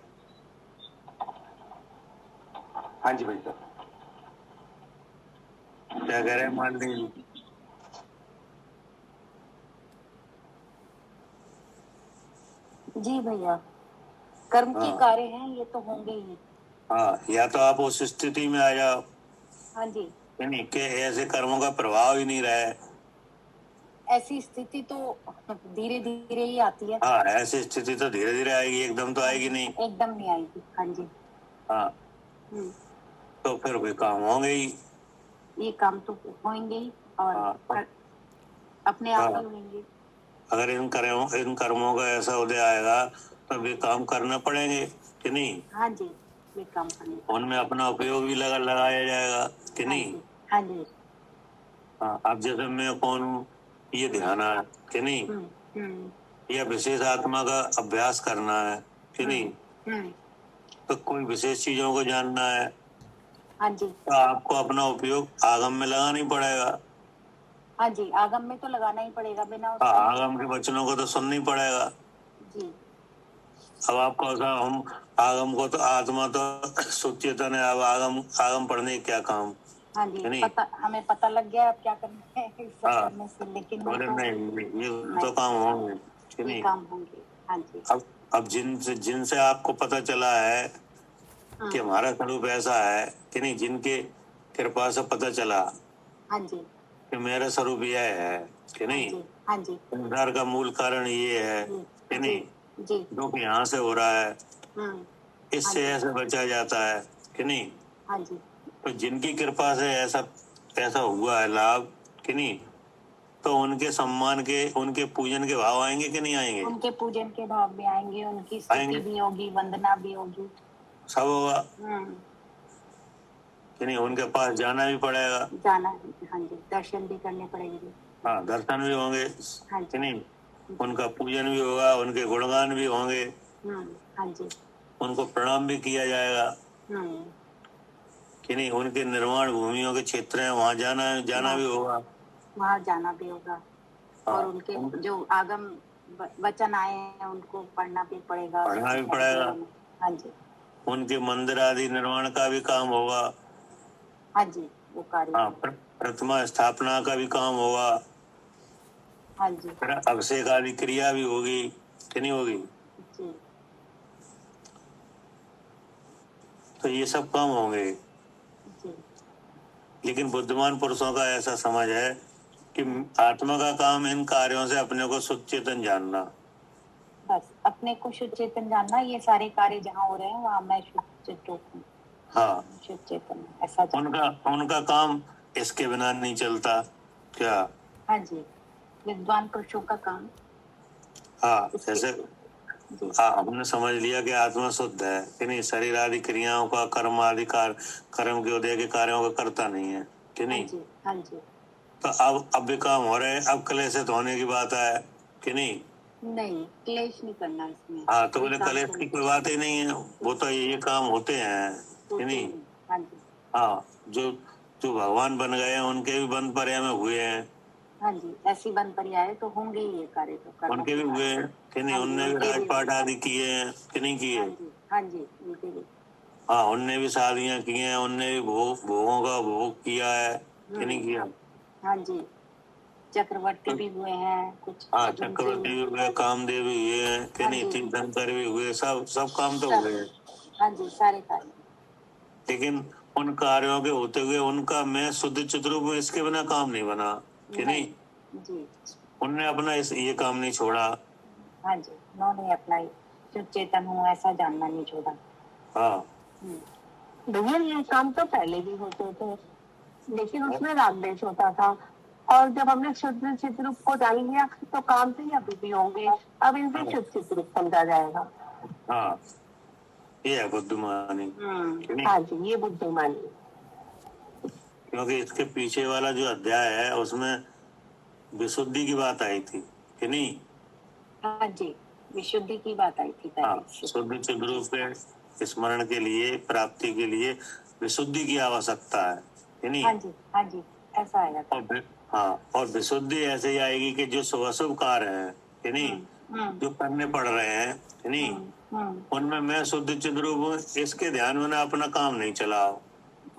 हाँ जी भाई साहब। क्या कह रहे हैं मान लीजिए। जी भैया, कर्म के हाँ। कार्य हैं ये तो होंगे ही। हाँ, या तो आप उस स्थिति में आ जाओ हाँ जी, कि नहीं कि ऐसे कर्मों का प्रभाव ही नहीं रहे। ऐसी स्थिति तो धीरे धीरे ही आती है। हाँ, ऐसी स्थिति तो धीरे धीरे आएगी, एकदम तो आएगी नहीं। एकदम नहीं आएगी। हाँ जी। हाँ, तो फिर भी काम होंगे ही। ये काम तो होंगे ही और हाँ। अपने आप हाँ। ही होंगे। अगर इन कर्मों का ऐसा उदय आएगा तो वे काम करना पड़ेंगे कि नहीं। हाँ जी, ये काम करने का। उनमें अपना उपयोग भी लगाया जाएगा कि हाँ नहीं। जी, हाँ जी। हाँ, अब जैसे मैं कौन हूँ ये ध्यान है कि नहीं, या विशेष आत्मा का अभ्यास करना है कि नहीं, तो कोई विशेष चीजों को जानना है हाँ जी, तो आपको अपना उपयोग आगम में लगाना ही पड़ेगा। हाँ जी, आगम में तो लगाना ही पड़ेगा, बिना हाँ, उसके आगम के वचनों को तो सुनना ही पड़ेगा। जी। अब आपको हम आगम को तो आत्मा तो सुचेतन है, अब आगम पढ़ने क्या काम। हाँ जी, हमें पता लग गया अब क्या करना है इस सब करने से, लेकिन बोले नहीं ये तो काम होंगे कि नहीं। काम होंगे। हाँ जी। अब जिनसे आपको पता चला है कि हमारा स्वरूप ऐसा है कि नहीं, जिनके कृपा से पता चला हाँ जी कि मेरा स्वरूप यह है कि नहीं, हाँ जी संसार का मूल कारण ये है कि नहीं, जी। जो कि यहाँ से हो रहा है, इससे ऐसे बचा जाता है कि नहीं। हाँ जी। तो जिनकी कृपा से ऐसा हुआ है लाभ कि नहीं, तो उनके सम्मान के उनके पूजन के भाव आएंगे कि नहीं आएंगे। उनके पूजन के भाव भी आएंगे, उनकी स्तुति भी होगी, वंदना भी होगी, सब होगा कि नहीं। उनके पास जाना भी पड़ेगा, जाना। हाँ जी, दर्शन भी करने पड़ेंगे। हाँ, दर्शन भी होंगे हाँ कि नहीं, उनका पूजन भी होगा, उनके गुणगान भी होंगे, हाँ जी, उनको प्रणाम भी किया जाएगा कि नहीं। उनके निर्माण भूमियों के क्षेत्र हैं, वहाँ जाना भी होगा, वहाँ जाना भी होगा। और उनके जो आगम वचन आए हैं उनको पढ़ना भी पड़ेगा। हाँ जी। उनके मंदिर आदि निर्माण का भी काम होगा। हाँ जी, वो कार्य। हाँ, प्रतिमा स्थापना का भी काम होगा। हाँ जी। फिर अभिषेक आदि क्रिया भी होगी कि नहीं होगी। जी। तो ये सब काम होंगे। जी। लेकिन बुद्धिमान पुरुषों का ऐसा समझ है कि आत्मा का काम इन कार्यों से अपने को शुद्ध चेतन जानना। बस अपने को शुद्ध चेतन जानना, ये सारे कार्य जहाँ हो रहे हैं वहाँ मैं शुद्ध चेतन हूँ। हाँ, शुद्ध चेतन ऐसा उनका काम इसके बिना नहीं चलता क्या। हाँ जी, विद्वान पुरुषों का काम। हाँ, जैसे हमने समझ लिया कि आत्मा शुद्ध है कि नहीं, शरीर आदि क्रियाओं का कर्म के उदय के कार्यों का करता नहीं है कि नहीं। हाँ जी। तो अब भी काम हो रहे हैं, अब क्लेशित होने की बात है कि नहीं। नहीं, क्लेश नहीं करना इसमें। हाँ, तो बोले कलेश की कोई बात ही नहीं है, वो तो ये काम होते हैं कि नहीं। हाँ जी। हाँ, जो भगवान बन गए हैं उनके भी बंद पर्याय में हुए हैं हाँ जी, ऐसी बन पर्याय तो होंगे ही ये कार्य तो करना उनके भी हुए हैं कि नहीं? हाँ जी, उनने भी उनके भी राजपाट हुए। आदि किए हैं कि नहीं किए? हाँ जी, उनके भी। हाँ, उनने भी शादियां की हैं, उनने भी भोगों का भोग किया है कि नहीं किया? हाँ जी, चक्रवर्ती भी हुए हैं कुछ। हाँ, उनके चक्रवर्ती भी हुए, कामदेव भी हुए हैं कि हाँ नहीं? जी। तीर्थंकर भी हुए, सब काम तो हुए हैं। हाँ जी, सारे कार्य। लेकिन उन कार्यों के होते हुए उनका मैं शुद्ध चिद्रूप हूँ, इसके बिना काम नहीं बना कि नहीं? जी। उनने अपना ये काम नहीं छोड़ा। हाँ जी, उन्होंने अपना शुद्ध चेतन हूँ ऐसा जानना नहीं छोड़ा। हाँ, भैया ये काम तो पहले भी होते थे, लेकिन उसमें रागदेश होता था। और जब हमने शुद्ध चित्ररूप को जान लिया तो काम तो ये अभी भी होंगे। अब इनसे शुद्ध चित्ररूप समझा जाएगा। हाँ, ये है बुद्धिमानी कि नहीं? हाँ जी, ये बुद्धिमानी। क्योंकि इसके पीछे वाला जो अध्याय है उसमें विशुद्धि की बात आई थी कि नहीं? हाँ जी, विशुद्धि की बात आई थी हाँ, पहले। शुद्ध चिद्रूप के स्मरण के लिए, प्राप्ति के लिए विशुद्धि की आवश्यकता है कि नहीं? हाँ जी, ऐसा आएगा। हाँ, और विशुद्धि ऐसे ही आएगी कि जो शुभ कार्य है कि नहीं, जो करने पड़ रहे हैं कि नहीं, उनमें मैं शुद्ध चिद्रूप हूँ, इसके ध्यान में ना अपना काम नहीं चलाओ।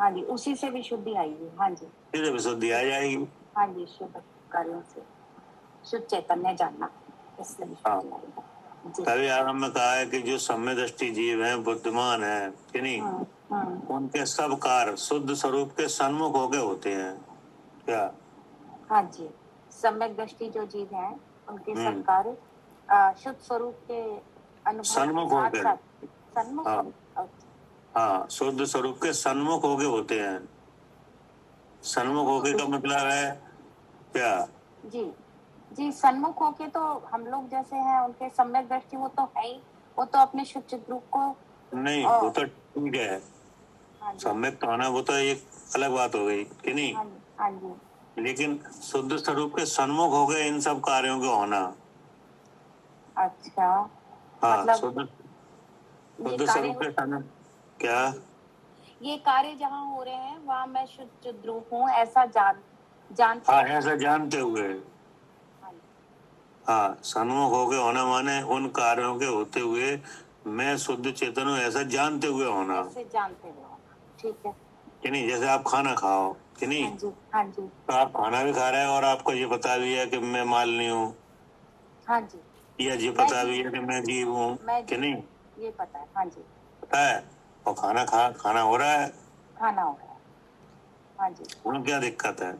हाँ जी, उसी से विशुद्धि आएगी। हाँ जी, इससे विशुद्धि आ जाएगी। हाँ जी, शुभ कार्यों से शुद्ध चैतन्य जानना, इससे विशुद्धि आएगा। तभी आरंभ में कहा है कि जो सम्य दृष्टि जीव हैं, बुद्धिमान है कि नहीं, उनके सब कार्य शुद्ध स्वरूप के सन्मुख होके होते हैं। क्या? हाँ जी, सम्यक दृष्टि जो जीव हैं उनके सब कार्य शुद्ध स्वरूप के अनुभव सन्मुख होके। सन्मुख। हाँ, शुद्ध स्वरूप के सन्मुख होके होते हैं। सन्मुख होके का मतलब है क्या? जी, सन्मुख होके तो हम लोग जैसे हैं उनके सम्यक दृष्टि वो तो है ही, वो तो अपने शुद्ध रूप को नहीं, वो तो ठीक है। सम्यक तो आना वो तो एक अलग बात हो गई कि नहीं? हाँ जी। लेकिन शुद्ध स्वरूप के सन्मुख हो गए इन सब कार्यों के होना। अच्छा, हाँ, मतलब शुद्ध स्वरूप के सन्मुख क्या? ये कार्य जहाँ हो रहे हैं वहाँ मैं शुद्ध रूप हूँ ऐसा जानते। हाँ, ऐसा जानते हुए। हाँ, सन्मुख हो गए होना माने उन कार्यों के होते हुए मैं शुद्ध चेतन हूँ ऐसा जानते हुए होना। ऐसे जानते हुए होना, ठीक है कि नहीं? जैसे आप खाना खाओ कि नहीं? हाँ जी, हाँ जी। तो आप खाना भी खा रहे हैं और आपको ये पता भी है कि मैं मालिनी हूँ। हाँ जी। ये पता भी है कि मैं जीव हूँ कि नहीं? ये पता है। हाँ जी, पता है। और खाना हो रहा है। खाना हो रहा है। हाँ जी। उन्हें क्या दिक्कत है?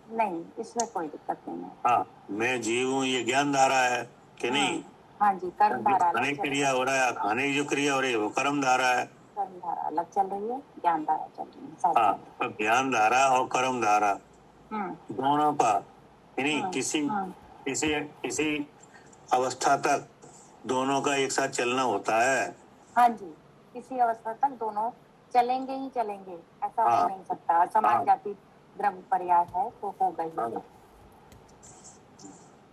नहीं, इसमें कोई दिक्कत नहीं है। हाँ, मैं जीव हूँ ये ज्ञान धारा है कि नहीं? हाँ जी, कर्म धारा। खाने की क्रिया हो रहा है, खाने की जो क्रिया हो रही है वो कर्म धारा है। कर्म धारा अलग चल रही है, ज्ञान धारा चल रही है। हाँ, तो ज्ञान धारा और कर्म धारा दोनों का नहीं किसी अवस्था तक दोनों का एक साथ चलना होता है। हाँ जी, किसी अवस्था तक दोनों चलेंगे ही चलेंगे, ऐसा हो नहीं सकता। समान जाति ब्रह्म पर्याय है तो हो गई।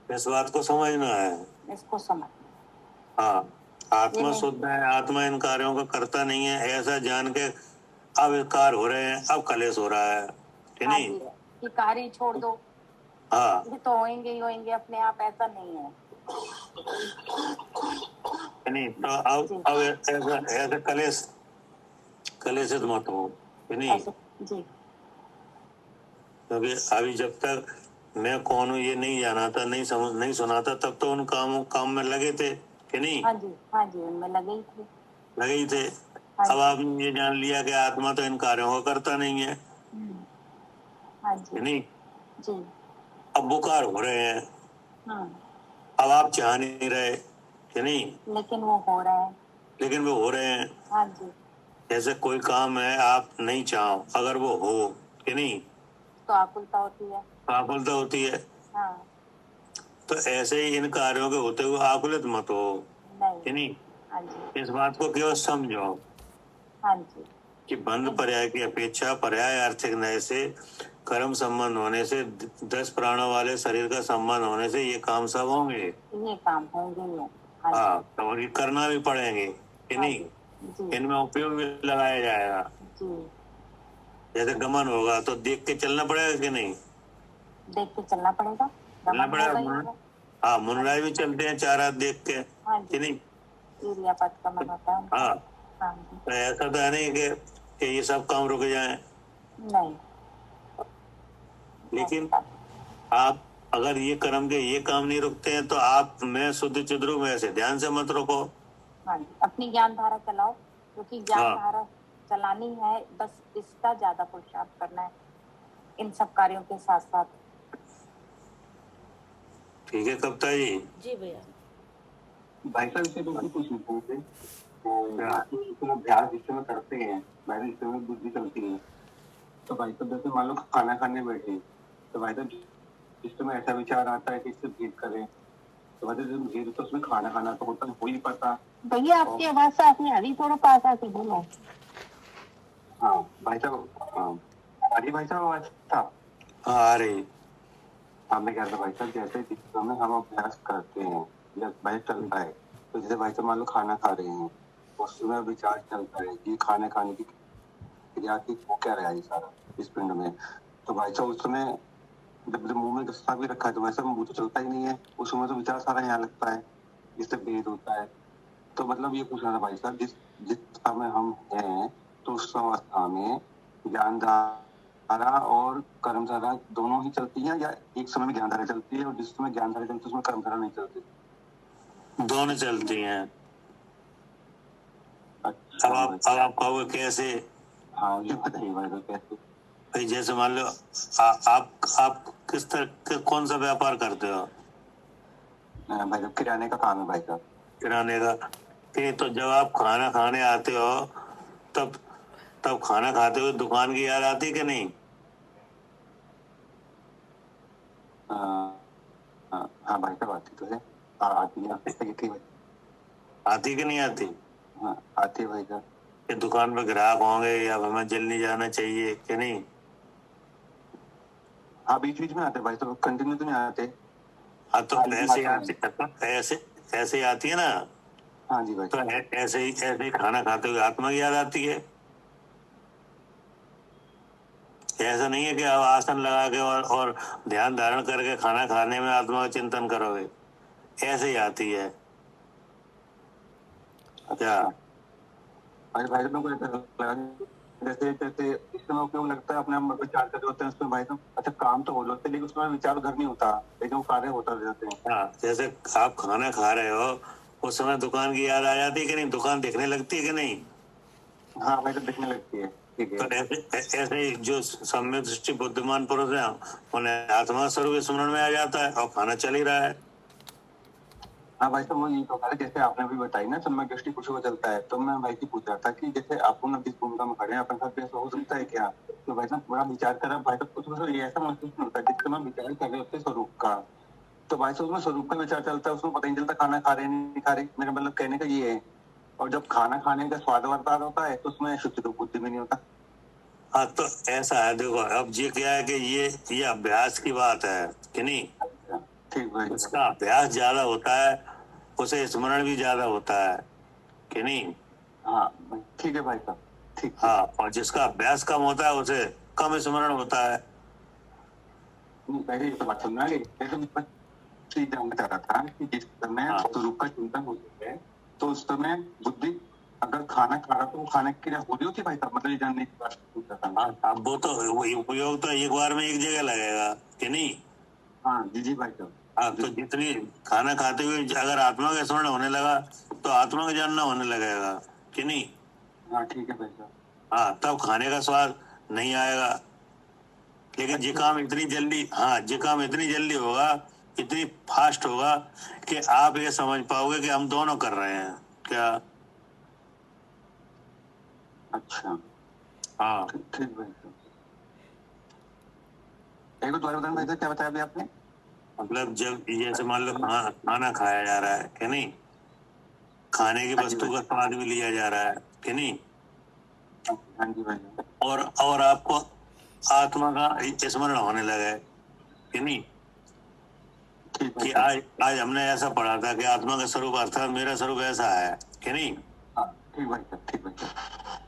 इस बात को समझना है, इसको समझ। हाँ, आत्मा शुद्ध है, आत्मा इन कार्यों का करता नहीं है ऐसा जान के अब कार्य हो रहे हैं, अब कलेश हो रहा है कि नहीं? कि कार्य छोड़ दो। हाँ, ये तो होंगे ही होंगे अपने आप, ऐसा नहीं है नहीं। तो अब ऐसा कलेशित मत हो कि नहीं? जी, क्योंकि अभी जब तक मैं कौन हूँ ये नहीं जाना था, नहीं सुना था, तब तो उन काम में लगे थे कि नहीं? हाँ जी, उनमें लगे ही थे। अब आपने ये जान लिया कि आत्मा तो इन कार्यों को करता नहीं है। हाँ जी, नहीं जी। अब बुकार हो रहे हैं। अब आप चाह नहीं रहे कि नहीं? लेकिन वो हो रहे हैं। हाँ जी, जैसे कोई काम है आप नहीं चाहो, अगर वो हो कि नहीं तो आकुलता होती है। हाँ, तो ऐसे ही इन कार्यों के होते हुए आकुलित मत हो कि नहीं? हाँ जी, इस बात को केवल समझो। हाँ जी, कि बंध पर्याय की अपेक्षा पर्याय आर्थिक न्याय से कर्म संबंध होने से 10 प्राणों वाले शरीर का संबंध होने से ये काम सब होंगे। ये काम होंगे। हाँ, तो ये करना भी पड़ेंगे कि नहीं? इनमें उपयोग भी लगाया जाएगा। जैसे गमन होगा तो देख के चलना पड़ेगा कि नहीं? देख के चलना पड़ेगा। चलना गमन हो गई पड़ेगा। होगा। हाँ, मुनराज भी चलते हैं 4 हाथ देख के, हाँ कि जी, नहीं? ईर्ष्या पद गमन होता है उनका। हाँ, हाँ जी, तो ऐसा तो है नहीं कि ये सब काम रुक जाए। नहीं, लेकिन ऐसा आप अगर ये कर्म के ये काम नहीं रुकते हैं तो आप मैं शुद्ध चिद्रूप में ऐसे ध्यान से मत रुको। हाँ जी, अपनी ज्ञान धारा चलाओ, क्योंकि ज्ञान हाँ। धारा चलानी है, बस इसका ज्यादा पुरुषार्थ करना है इन सब कार्यों के साथ साथ। ठीक है कविता जी? जी भैया। भाई साहब से बिल्कुल कुछ नहीं पूछते, तो अभ्यास जिस समय करते हैं, भाई जिस समय बुद्धि चलती है, तो भाई साहब जैसे मान लो खाना खाने बैठे, तो भाई साहब जिस समय ऐसा विचार आता है कि इससे भेद करें, तो भाई साहब भेद तो उसमें खाना खाना तो होता हो ही पता। भैया आपकी आवाज साफ नहीं आ रही, थोड़ा पास आके बोलो। हाँ भाई साहब, हाँ अरे भाई साहब आवाज था। हाँ आ रही। मैं कह रहा था भाई साहब जैसे जिस समय हम अभ्यास करते हैं या भाई चलता है, तो जैसे भाई साहब मान लो खाना खा रहे हैं, उस समय विचार चलता है कि खाने खाने की क्रिया की वो क्या रहा है सारा इस पिंड में, तो भाई साहब उस समय जब मुंह में गुस्सा भी रखा है तो वैसे मुंह तो चलता ही नहीं है, उस समय तो विचार सारा यहाँ लगता है, जिससे भेद होता है। तो मतलब ये पूछना था भाई साहब, जिस जिस समय हम हैं तो उस अवस्था में ज्ञान धारा और कर्म धारा दोनों ही चलती है, या एक समय में ज्ञान धारा चलती है और जिस समय ज्ञान धारा चलती है उसमें कर्म धारा नहीं चलती? दोनों चलती हैं। अच्छा अब आप कहोगे कैसे? हाँ ये बताइए भाई साहब कैसे? भाई जैसे मान लो आप किस तरह कौन सा व्यापार करते हो? भाई साहब किराने का काम है भाई साहब। किराने का। ठीक, तो जब आप खाना खाने आते हो तब तब खाना खाते हुए दुकान की याद आती कि नहीं? हाँ भाई साहब आती तो है, आती है, ठीक है, आती कि नहीं आती? हाँ आती है भाई साहब। कि दुकान पे ग्राहक होंगे या हमें जल्दी जाना चाहिए कि नहीं? हाँ बीच बीच में आते भाई साहब, कंटिन्यू तो नहीं आते। हाँ, तो ऐसे आती, ऐसे आती है ना। हाँ जी भाई। तो ऐसे ही खाना खाते हुए आत्मा की याद आती है। ऐसा नहीं है कि आप आसन लगा के और ध्यान धारण करके खाना खाने में आत्मा का चिंतन करोगे, ऐसे ही आती है क्या? भाई भाई लोगों को ऐसा लगा जैसे जैसे इस समय क्यों लगता है अपने आप विचार कर रहे होते हैं उसमें भाई साहब, अच्छा काम तो हो जाते हैं लेकिन उसमें विचार उधर नहीं होता, लेकिन वो कार्य होता रहते हैं। हाँ, जैसे आप खाना खा रहे हो उस समय दुकान की याद आ जाती है कि नहीं? दुकान दिखने लगती है कि नहीं? हाँ भाई साहब दिखने लगती है, ठीक तो है। ऐसे ही जो सम्यक दृष्टि बुद्धिमान पुरुष है उन्हें आत्मा स्वरूप स्मरण में आ जाता है और खाना चल ही रहा है। हाँ भाई साहब वो यही तो है, जैसे आपने भी बताई ना सम्यक दृष्टि कुछ हो चलता है, तो मैं भाई की पूछ रहा था कि जैसे अपन जिस भूमिका में खड़े हैं अपन साथ ऐसा हो सकता है क्या? तो भाई साहब पूरा विचार कर भाई साहब कुछ मतलब ये ऐसा महसूस नहीं होता जिस समय विचार कर रहे होते हैं स्वरूप का, तो भाई साहब उसमें स्वरूप का विचार चलता है, उसमें पता नहीं चलता खाना खा रहे नहीं खा रहे, मेरा मतलब कहने का ये है। और जब खाना खाने का स्वाद वर्तार होता है तो उसमें शुद्ध तो बुद्धि में नहीं होता। हाँ, तो ऐसा है, देखो अब ये क्या है कि ये अभ्यास की बात है कि नहीं? ठीक भाई। उसका अभ्यास ज्यादा होता है उसे स्मरण भी ज्यादा होता है कि नहीं? हाँ ठीक है भाई साहब, ठीक। हाँ, और जिसका अभ्यास कम होता है उसे कम स्मरण होता है। पहले ये तो बात सुनना है, लेकिन मैं ये जानना चाह रहा था कि जिस समय स्वरूप का चिंतन होता है तो उस समय बुद्धि अगर खाना खा रहा तो वो खाने की क्रिया हो रही होती है भाई साहब, मतलब ये जानने की बात पूछ रहा था। हाँ, अब वो तो उपयोग तो एक बार में एक जगह लगेगा कि नहीं? हाँ जी जी भाई साहब। हाँ, तो जितनी खाना खाते हुए अगर आत्मा का स्मरण होने लगा तो आत्मा का जानना होने लगेगा कि नहीं? हाँ ठीक है भाई साहब। हाँ, तब खाने का स्वाद नहीं आएगा। लेकिन ये काम इतनी जल्दी, हाँ ये काम इतनी जल्दी होगा, इतनी फास्ट होगा कि आप ये समझ पाओगे कि हम दोनों कर रहे हैं क्या। अच्छा हाँ, ठीक भाई साहब। एक बार दोबारा बताना भाई साहब, क्या बताया अभी आपने? मतलब जब जैसे मान लो खाना खाया जा रहा है कि नहीं, खाने की वस्तु का स्वाद भी लिया जा रहा है कि नहीं, हाँ जी भाई साहब। और आपको आत्मा का स्मरण होने लगे कि नहीं, ठीक कि भाई साहब। आज हमने ऐसा पढ़ा था कि आत्मा का स्वरूप अर्थात मेरा स्वरूप ऐसा है कि नहीं। हाँ ठीक भाई साहब, ठीक भाई साहब।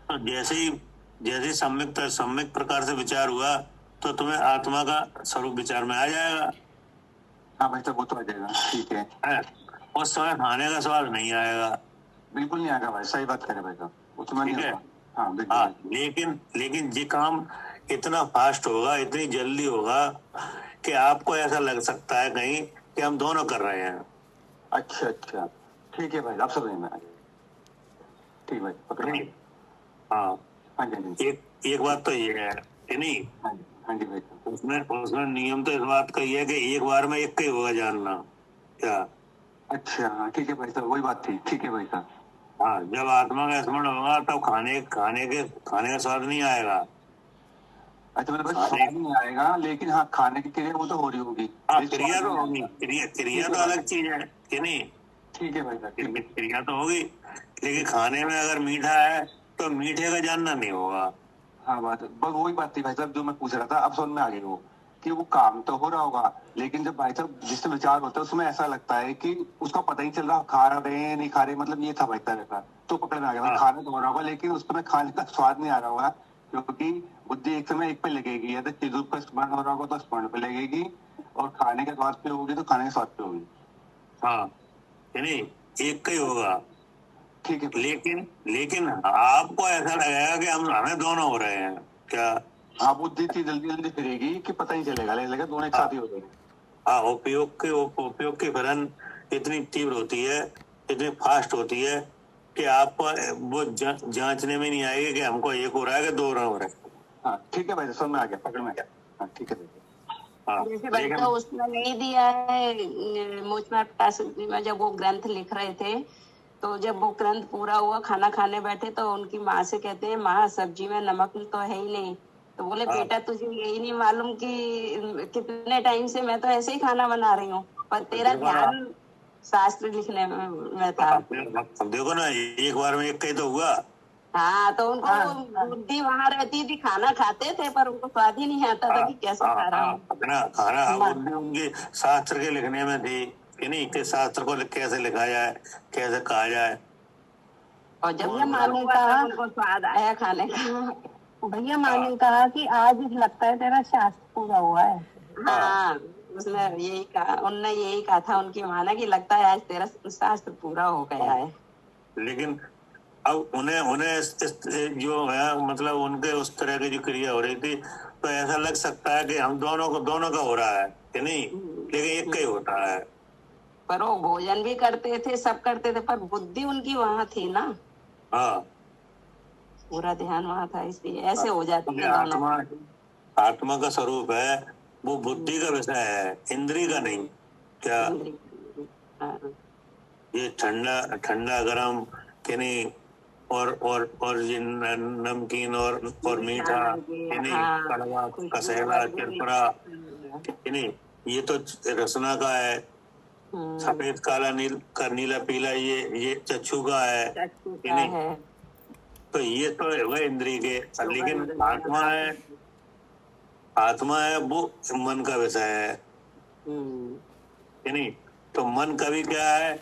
तो जैसे ही सम्यक प्रकार से विचार हुआ तो तुम्हें आत्मा का स्वरूप विचार में आ जाएगा। हाँ भाई साहब वो तो आ जाएगा, ठीक है। उस समय खाने का स्वाद नहीं आएगा। बिल्कुल नहीं आएगा भाई, सही बात करें भाई साहब, उसमें नहीं ठीक है। होगा। हाँ बिल्कुल। लेकिन ये काम इतना फास्ट होगा, इतनी जल्दी होगा कि आपको ऐसा लग सकता है कहीं कि हम दोनों कर रहे हैं। अच्छा अच्छा, ठीक है भाई, आप समझ में आ गए। ठीक भाई, पकड़ नहीं। हाँ, हाँ जी हाँ जी। एक बात तो ये है कि नहीं, हाँ जी भाई साहब। उसने नियम तो इस बात का ये है कि एक बार में एक ही होगा जानना। क्या? अच्छा हाँ ठीक है भाई साहब, वही बात थी, ठीक है भाई साहब। हाँ, जब आत्मा का स्मरण होगा तब खाने का स्वाद नहीं आएगा। अच्छा मतलब बस स्वाद नहीं आएगा, लेकिन हाँ खाने की क्रिया वो तो हो रही होगी। हाँ, ये क्रिया स्वाद तो नहीं होगी, आएगा। क्रिया तो अलग चीज है कि नहीं। ठीक है भाई साहब, ठीक है। क्रिया तो होगी, लेकिन खाने में अगर मीठा है तो मीठे का जानना नहीं होगा। हाँ बात बस वही बात थी भाई साहब जो मैं पूछ रहा था, अब समझ में आ गई वो, कि वो काम तो हो रहा होगा, लेकिन जब भाई साहब जिससे विचार होता है उसमें ऐसा लगता है कि उसका पता ही चल रहा खा रहे हैं नहीं खा रहे, मतलब ये था भाई तरह का, तो पकड़ में आ गया भाई, हाँ। खाना तो हो रहा होगा लेकिन उसमें खाने का स्वाद नहीं आ रहा होगा, क्योंकि बुद्धि एक समय एक पे लगेगी, यदि चिरूप का स्मरण हो रहा होगा तो स्मरण पे लगेगी, और खाने के स्वाद पे होगी तो खाने के स्वाद पे होगी। हाँ, कि नहीं, एक का ही होगा। ठीक है भाई। लेकिन आपको ऐसा लगेगा कि हमें दोनों हो रहे हैं। क्या? हाँ बुद्धि इतनी जल्दी जल्दी फिरेगी कि पता ही चलेगा, लगेगा दोनों एक साथ ही हो रहे हैं। हाँ, उपयोग की फलन इतनी तीव्र होती है, इतनी फास्ट होती है कि आपको वो जांचने में नहीं आएगी कि हमको एक हो रहा है कि दो हो रहा है। हाँ ठीक है भाई, समझ में आ गया, पकड़ में आ गया। हाँ ठीक है भाई। हाँ, जैसे भाई तो उसने नहीं दिया है मुझमें पैसेज में, जब वो ग्रंथ लिख रहे थे तो जब वो ग्रंथ पूरा हुआ खाना खाने बैठे तो उनकी माँ से कहते हैं, माँ सब्जी में नमक तो है ही नहीं। तो बोले हाँ। बेटा तुझे यही नहीं मालूम कि कितने टाइम से मैं तो ऐसे ही खाना बना रही हूँ, पर तेरा ध्यान शास्त्र लिखने में था। अब देखो ना, एक बार में एक कहीं तो हुआ। हाँ तो उनको वो बुद्धि वहां रहती थी, खाना खाते थे पर उनको स्वाद ही नहीं आता था कि कैसे खा रहा हूँ। अपना खाना बुद्धि उनकी शास्त्र के लिखने में थी कि नहीं, कि शास्त्र को कैसे लिखा जाए, कैसे कहा जाए। और जब मालूम कहा उनको स्वाद आया खाने का। भैया माँ ने कहा कि आज लगता है तेरा शास्त्र पूरा हुआ है। हाँ, उसने यही कहा, उनने यही कहा था उनकी माँ ने कि लगता है आज तेरा शास्त्र पूरा हो गया है। लेकिन अब उन्हें जो है, मतलब उनके उस तरह की जो क्रिया हो रही थी, तो ऐसा लग सकता है कि हम दोनों का हो रहा है कि नहीं, लेकिन एक का ही होता है। पर वो भोजन भी करते थे, सब करते थे, पर बुद्धि उनकी वहां थी ना। हाँ, पूरा ध्यान वहां था, इसलिए ऐसे हो जाती है दोनों। आत्मा का स्वरूप है, वो बुद्धि का विषय है, इंद्रिय का नहीं। क्या? ये ठंडा गरम कि नहीं, और ये नमकीन और मीठा कि नहीं, कड़वा कसैला चिरपरा कि नहीं, ये तो रसना का है। सफेद काला नीला पीला ये चक्षु का है कि नहीं। तो ये तो वह इंद्रिय के, लेकिन आत्मा है वो मन का विषय है कि नहीं। तो मन कभी क्या है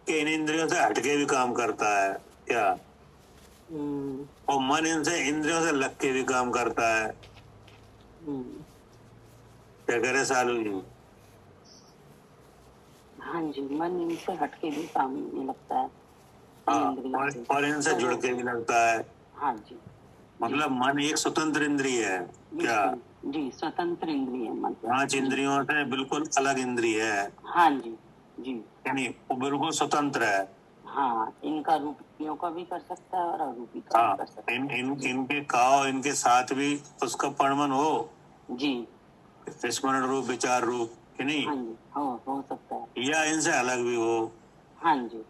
कि इन इंद्रियों से हटके भी काम करता है। क्या? और मन इनसे इंद्रियों से लग के भी काम करता है। क्या करे सालू जी? हाँ जी, मन इनसे हटके भी काम नहीं लगता है। हाँ, और इनसे जुड़ के भी लगता है। हाँ जी, मतलब मन एक स्वतंत्र इंद्रिय है। क्या? जी, स्वतंत्र इंद्रिय है मन। 5 इंद्रियों से बिल्कुल अलग इंद्रिय है। हाँ जी जी, यानी वो बिल्कुल स्वतंत्र है। हाँ, इनका रूपियों का भी कर सकता है और अरूपी का भी कर सकता है। इनके काव इनके साथ भी उसका परमन हो जी, स्मरण रूप विचार रूप कि नहीं। हाँ जी, हो सकता है, या इनसे अलग भी हो। हाँ जी,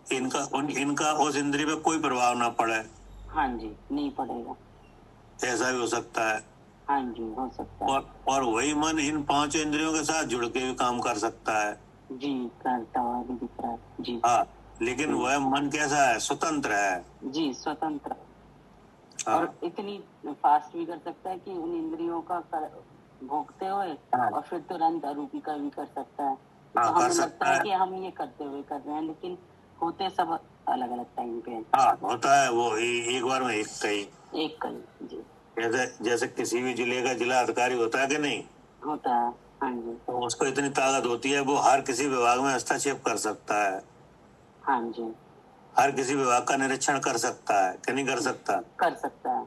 इनका उस इंद्रिय पे कोई प्रभाव ना पड़े। हाँ जी, नहीं पड़ेगा, ऐसा भी हो सकता है। हाँ जी, हो सकता है। और वही मन इन 5 इंद्रियों के साथ जुड़ के भी काम कर सकता है। जी, करता हुआ भी दिख रहा है जी। हाँ, लेकिन वह मन कैसा है? स्वतंत्र है जी, स्वतंत्र। हाँ। और इतनी फास्ट भी कर सकता है कि उन इंद्रियों का भोगते हुए और फिर तुरंत अरूपी का भी कर सकता है। तो हमें लगता है कि हम ये करते हुए कर रहे हैं, लेकिन होते सब अलग अलग टाइम पे। हाँ, होता है वो एक बार में एक कई जी। जैसे जैसे किसी भी जिले का जिला अधिकारी होता है कि नहीं, होता है। हाँ जी। तो उसको इतनी ताकत होती है, वो हर किसी विभाग में हस्तक्षेप कर सकता है, हाँ जी। हर किसी विभाग का निरीक्षण कर सकता है कि नहीं कर सकता? कर सकता है।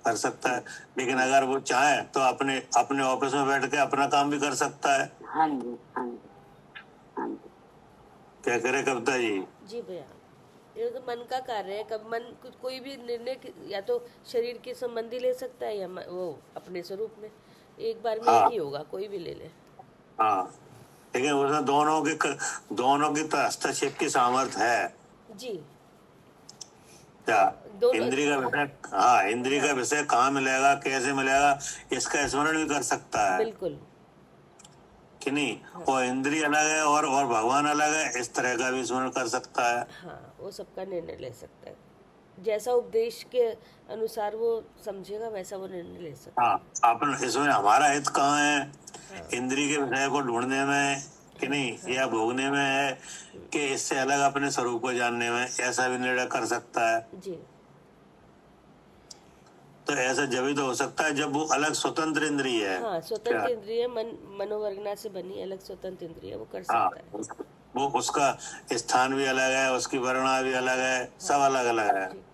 कर सकता है। लेकिन अगर वो चाहे तो अपने अपने ऑफिस में बैठ के अपना काम भी कर सकता है। हाँ जी। हाँ जी। हाँ जी। क्या करे कविता जी? जी भैया, ये तो मन का कार्य है। कब मन कोई भी निर्णय या तो शरीर के संबंधी ले सकता है या वो अपने स्वरूप में एक बार में हाँ एक ही होगा, कोई भी ले ले। हाँ, लेकिन उसमें दोनों की तो हस्तक्षेप की सामर्थ्य है जी। क्या? दोनों। इंद्रिय का विषय, हाँ, इंद्रिय का हाँ, विषय कहाँ मिलेगा, कैसे मिलेगा, इसका स्मरण भी कर सकता है बिल्कुल। कि नहीं? हाँ और इंद्रिय अलग है और भगवान अलग है, इस तरह का भी स्मरण कर सकता है। हाँ, वो सबका निर्णय ले सकता है। जैसा उपदेश के अनुसार वो समझेगा वैसा वो निर्णय ले सकता हाँ, अपन इसमें हमारा हित कहाँ है? है। हाँ इंद्रिय के विषय को ढूंढने में कि हाँ नहीं, हाँ। या भोगने में है कि इससे अलग अपने स्वरूप को जानने में, ऐसा भी निर्णय कर सकता है। जी तो ऐसा जब ही तो हो सकता है जब वो अलग स्वतंत्र इंद्रिय है। हाँ, क्या? स्वतंत्र इंद्रिय मनोवर्गना से बनी अलग स्वतंत्र इंद्रिय वो कर हाँ, सकता है। वो उसका स्थान भी अलग है, उसकी वर्णा भी अलग है, सब अलग अलग है, जी।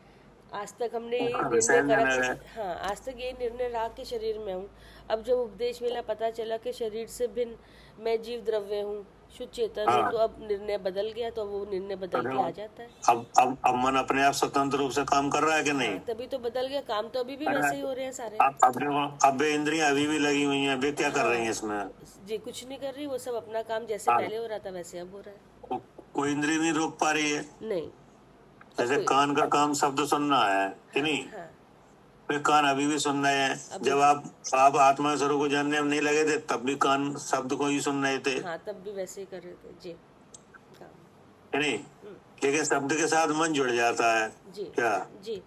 आज तक हमने ये उसका निर्णय विषय भी करा अलग कि है। हाँ, आज तक ये निर्णय रहा कि शरीर में हूँ। अब जब उपदेश मिला, पता चला कि शरीर से भिन्न मैं जीव द्रव्य हूँ, शुद्ध चेतन हूँ, हाँ, तो अब निर्णय बदल गया, तो वो निर्णय तो बदल के देखो, आ जाता है। अब मन अपने आप स्वतंत्र रूप से काम कर रहा है कि नहीं? हाँ, तभी तो बदल गया। काम तो अभी भी कर रहा वैसे ही है। हो रहे हैं सारे। अब देखो, अब वे इंद्रियां अभी भी लगी हुई हैं, वे क्या कर रही हैं हाँ इसमें? जी, कुछ नहीं कर रही, वो सब अपना काम जैसे हाँ, पहले हो रहा था वैसे अब हो रहा है। कोई इंद्रिय नहीं रोक पा रही है। नहीं, अब जैसे कोई। कान का काम शब्द सुनना है कि हाँ नहीं, हाँ, वे कान अभी भी सुन रहे हैं। अभी जब भी। आप आत्मा स्वरूप को जानने में नहीं लगे थे, तब भी कान शब्द को ही सुन रहे थे हाँ, तब भी वैसे ही कर रहे थे जी काम। कि नहीं? लेकिन शब्द के साथ मन जुड़ जाता है। जी क्या जी।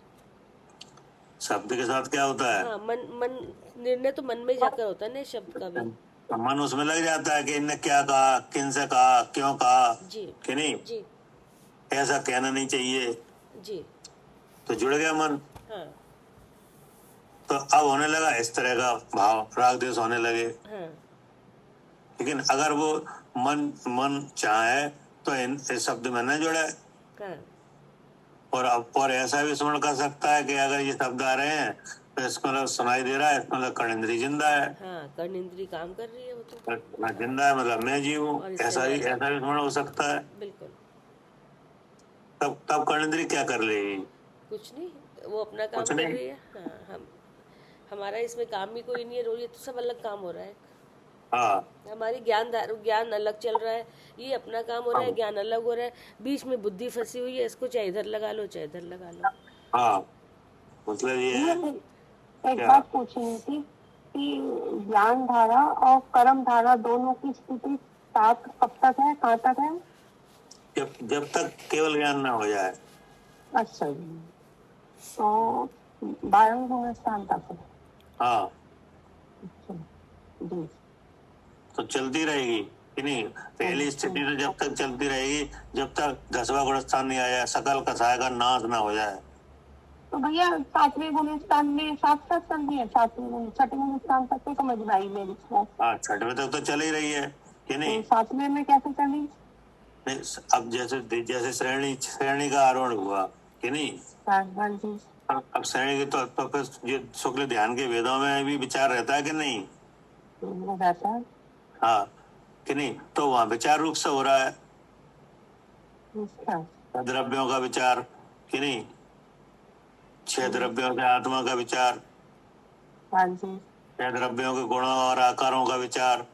शब्द के साथ क्या होता है? हाँ, मन मन निर्णय तो मन में ही जाकर होता है ना शब्द का भी। तो मन उसमें लग जाता है कि इनने क्या कहा, किन से कहा, क्यों कहा जी कि नहीं, जी ऐसा कहना नहीं चाहिए, जी। तो जुड़ गया मन। हाँ तो अब होने लगा इस तरह का भाव, राग द्वेष होने लगे। हाँ लेकिन अगर वो मन मन चाहे तो इस शब्द में न जुड़े, हाँ और ऐसा भी स्मरण कर सकता है कि अगर ये शब्द आ रहे हैं तो इसको मतलब सुनाई दे रहा है, इसको मतलब कर्णेंद्री जिंदा है, हाँ, कर्ण इंद्री काम कर रही है वो तो। मैं जिंदा है मतलब मैं जीव हूँ, और इससे ऐसा भी मैं स्मरण हो सकता है। बिल्कुल तब कर्णेंद्री क्या कर लेगी? कुछ नहीं, वो अपना कुछ काम कर नहीं। रही है। हाँ, हमारा इसमें काम भी कोई नहीं है, रोज ये तो सब अलग काम हो रहा है। हाँ हमारी ज्ञान अलग चल रहा है, ये अपना काम हो रहा है, हाँ ज्ञान अलग हो रहा है। बीच में बुद्धि फंसी हुई है, इसको चाहे इधर लगा लो चाहे इधर लगा लो। हाँ, मतलब ये है। एक क्या? बात पूछनी थी कि ज्ञान धारा और कर्म धारा दोनों की स्थिति साथ कब तक है, कहाँ तक है? जब तक केवल ज्ञान ना हो जाए। अच्छा जी, तो 12वें स्थान तक है। हाँ, अच्छा जी। तो चलती रहेगी कि नहीं? पहली स्थिति तो जब तक चलती रहेगी जब तक 10वां गुण स्थान नहीं आया, सकल कसाय का नाश ना हो जाए। तो भैया 7वें गुण स्थान में साथ साथ चल रही है, 6वें गुण स्थान तक तो समझ में आई मेरी को। हाँ, 6वें तक तो चल ही रही है कि नहीं? तो 7वें में कैसे चली? नहीं, अब जैसे जैसे श्रेणी का आरोहण हुआ कि नहीं, हाँ जी। अब श्रेणी के तो फिर ये शुक्ल ध्यान के वेदों में भी विचार रहता है कि नहीं? रहता है। हाँ कि नहीं? तो वहाँ विचार रूप से हो रहा है, अच्छा। द्रव्यों का विचार कि नहीं, 6 द्रव्यों से आत्मा का विचार, हाँ जी। 6 द्रव्यों के गुणों और आकारों का विचार,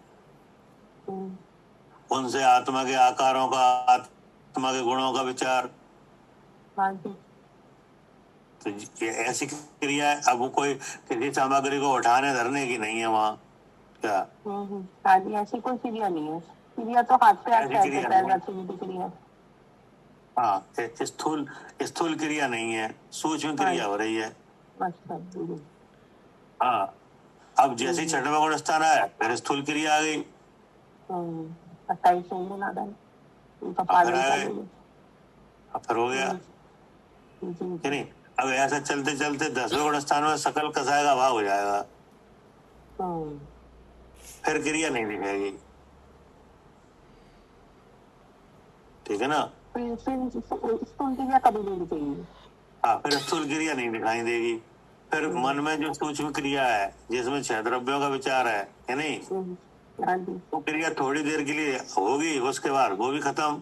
उनसे आत्मा के आकारों का, आत्मा के गुणों का विचार। हाँ जी। तो ये ऐसी क्रिया है। अब वो कोई किसी सामग्री को उठाने धरने की नहीं है वहाँ। क्या? हाँ जी, ऐसी कोई क्रिया नहीं है। क्रिया तो हाथ पे ऐसी पैर पे क्रिया पैर नहीं है। रखी हुई दिख रही है। हाँ, स्थूल क्रिया नहीं है, सूक्ष्म क्रिया हो रही है। अच्छा जी। हाँ, अब जैसे 6वां गुण स्थान आया फिर स्थूल क्रिया आ गई। 28 गुण आ गए, उनका अब फिर पालन आ कर गए, लेंगे। अब फिर हो गया जी कि नहीं? अब ऐसा चलते चलते 10वें गुण स्थान में सकल कसाय का अभाव हो जाएगा, फिर क्रिया नहीं दिखेगी। ठीक है ना? फिर स्थूल क्रिया कभी नहीं दिखेगी। हाँ, फिर स्थूल क्रिया नहीं दिखाई देगी। फिर मन में जो सूक्ष्म क्रिया है जिसमें 6 द्रव्यों का विचार है नहीं, हाँ जी। वो क्रिया थोड़ी देर के लिए होगी, उसके बाद वो भी खत्म।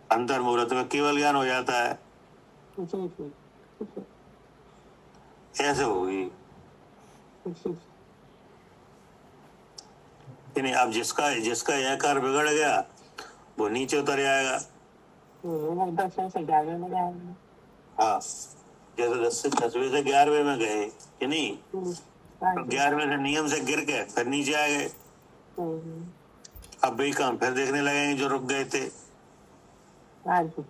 अंतर्मुहूर्त में केवल ज्ञान हो जाता है, जी जी ऐसे होगी। नहीं, अब जिसका यह कार्य बिगड़ गया वो नीचे उतर जाएगा। दर्शन से 11वें में जाएंगे। हाँ, जैसे 10वें से 11वें में गए कि नहीं, तो 11वें से नियम से गिर के फिर नीचे आ गए। अब वही काम फिर देखने लगेंगे जो रुक गए थे। हाँ जी।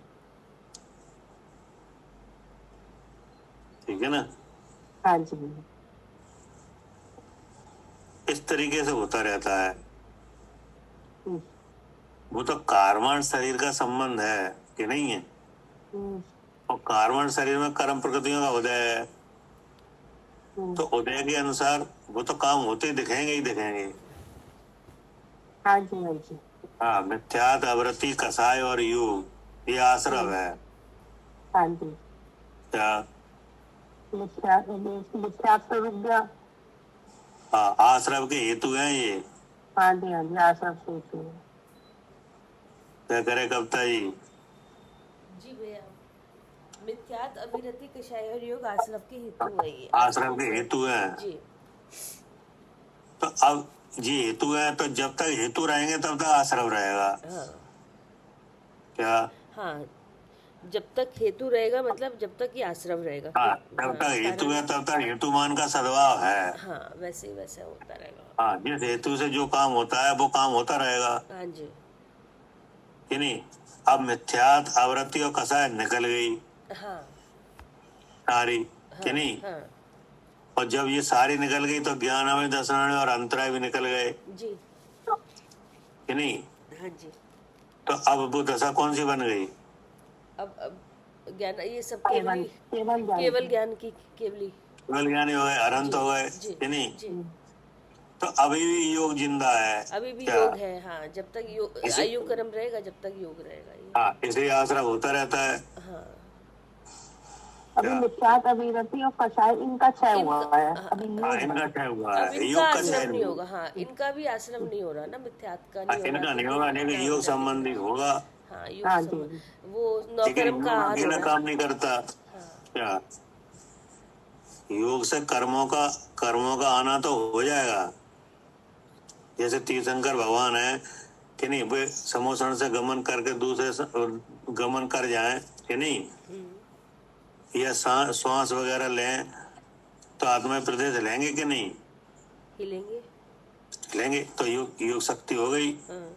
ठीक है ना? हाँ जी। इस तरीके से होता रहता है। वो तो कार्बन शरीर का संबंध है कि नहीं है, और कार्बन शरीर में कर्म प्रकृतियों का उदय है, तो उदय के अनुसार वो तो काम होते ही दिखेंगे ही दिखेंगे। हाँ जी। हाँ जी। हाँ, मिथ्यात, आवृत्ति, कसाय और योग ये आश्रव है। हाँ जी। क्या? मिथ्यात्व विद्या। हाँ, आश्रव के हेतु हैं ये। हाँ जी। हाँ जी। आश्रव से क्या करे कविता जी? जी भैया, मिथ्यात, अविरति, कषाय और योग आश्रव के हेतु है ये। आश्रव के हेतु हैं। जी। तो अब ये हेतु है, तो जब तक हेतु रहेंगे तब तक आश्रव रहेगा। हाँ क्या? हाँ, जब तक हेतु रहेगा मतलब जब तक ये आश्रव रहेगा। हाँ, जब तक हेतु है तब तक हेतुमान का सद्भाव है। हाँ, वैसे ही वैसा होता रहेगा। हाँ, जिस हेतु से जो काम होता है वो काम होता रहेगा हाँ जी। कि नहीं? अब मिथ्यात, आवृत्ति और कसाय निकल गई हाँ सारी हाँ कि नहीं? हाँ और जब ये सारी निकल गई तो ज्ञान, दर्शन और अंतराय भी निकल गए जी। कि नहीं? हाँ जी। तो अब वो दशा कौन सी बन गई? अब ज्ञान, ये सब केवल केवल ज्ञान की केवली। केवल ज्ञानी हो गए, अनंत हो गए जी कि नहीं? जी। तो अभी भी योग जिंदा है। अभी भी क्या? योग है। हाँ, जब तक योग, आयु कर्म रहेगा जब तक योग रहेगा ये। हाँ, इसलिए आश्रय होता रहता है। हाँ, अभी मिथ्यात, अविरति और कषाय इनका क्षय हुआ है। अभी हाँ, योग इनका क्षय हुआ अब है, इनका योग का क्षय आश्रम नहीं नहीं होगा। हाँ, इनका भी आश्रम नहीं हो रहा ना, मिथ्यात का हाँ, नहीं हो इनका रहा। नहीं होगा, लेकिन योग संबंधी होगा। हाँ, हाँ योग जी। संबंध, वो लेकिन नौकर्म का योग आहार अकेला होगा। काम नहीं करता। हाँ क्या? योग से कर्मों का आना तो हो जाएगा। जैसे तीर्थंकर भगवान है कि नहीं, वे समोषण से गमन करके दूसरे गमन कर जाएं कि नहीं, या श्वास वगैरह लें तो आत्मा प्रदेश लेंगे कि नहीं? हिलेंगे। लेंगे। तो योग शक्ति हो गई। हाँ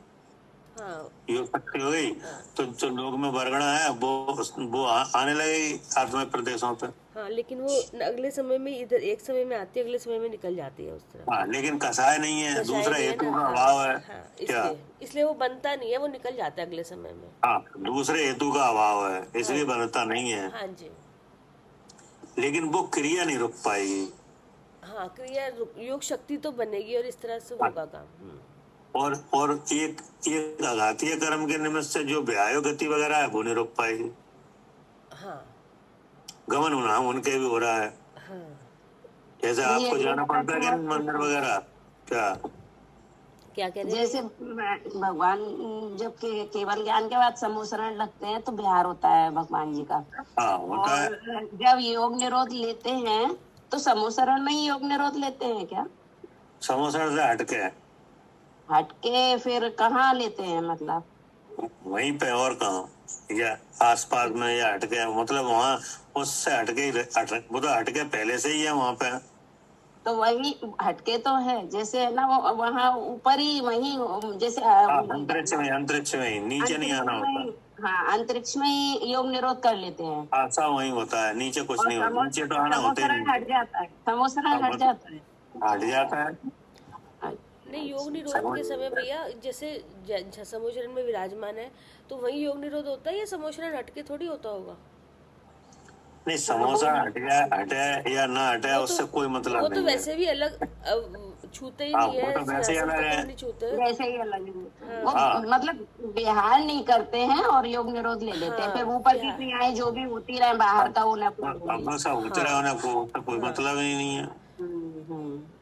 हाँ योग शक्ति हो गई तो जो लोग में वर्गणा है वो आने लगेगी आत्मा प्रदेशों पे। हाँ, लेकिन वो अगले समय में, इधर एक समय में आती है, अगले समय में निकल जाती है उस तरफ। हाँ, लेकिन कसाय नहीं है, कषाय दूसरा नहीं है हेतु ना। का हाँ अभाव है। हाँ, क्या? इसलिए वो बनता नहीं है, वो निकल जाता है अगले समय में। हाँ, दूसरे हेतु का अभाव है, इसलिए हाँ। बनता नहीं है। हाँ जी। लेकिन वो क्रिया नहीं रुक पाएगी। हाँ, क्रिया योग शक्ति तो बनेगी और इस तरह से होगा काम। और एक आघातीय कर्म के निमित्त से जो व्यायो गति वगैरह है वो नहीं रुक पाएगी। हाँ गमन होना उनके भी हो रहा है। हाँ। जैसे आपको जाना पड़ता है कि मंदिर वगैरह। क्या क्या कह रहे हैं? जैसे भगवान जब केवल ज्ञान के बाद समूसरण लगते हैं तो बिहार होता है भगवान जी का। हाँ, होता है। और जब योग निरोध लेते हैं तो समूसरण में ही योग निरोध लेते हैं क्या? समोसण से हटके हटके फिर कहाँ लेते हैं मतलब? वहीं पे और कहाँ, या आसपास में, या हटके मतलब वहाँ उससे हटके वो तो हटके पहले से ही है वहाँ पे। तो वही हटके तो है, जैसे है ना वो वहाँ ऊपर ही वही जैसे अंतरिक्ष में ही, नीचे नहीं आना होता। हाँ, अंतरिक्ष में ही योग निरोध कर लेते हैं। ऐसा वही होता है, नीचे कुछ और नहीं होता, नीचे तो आना होता ही समोसरण नहीं। हट जाता है, समोसरण हट जाता है। हट जाता है। नहीं, योग निरोध के समय भैया जैसे समोचरण में विराजमान है तो वही योग निरोध होता है या समोचरण हटके थोड़ी होता होगा? नहीं, समोसा हटे या ना हटे वो तो उससे कोई वो मतलब तो नहीं है। वैसे भी अलग छूते ही हाँ, नहीं वो है, तो वैसे ही सिंहासन अलग तक है। भी नहीं छूते। वैसे ही अलग है वो, हाँ मतलब बिहार नहीं करते हैं और योग निरोध ले लेते हैं, हाँ, फिर ऊपर की बिहार। क्रियाएं जो भी होती रहे बाहर का उन्हें अब बस उतरे हाँ होने को उससे कोई हाँ मतलब ही नहीं है।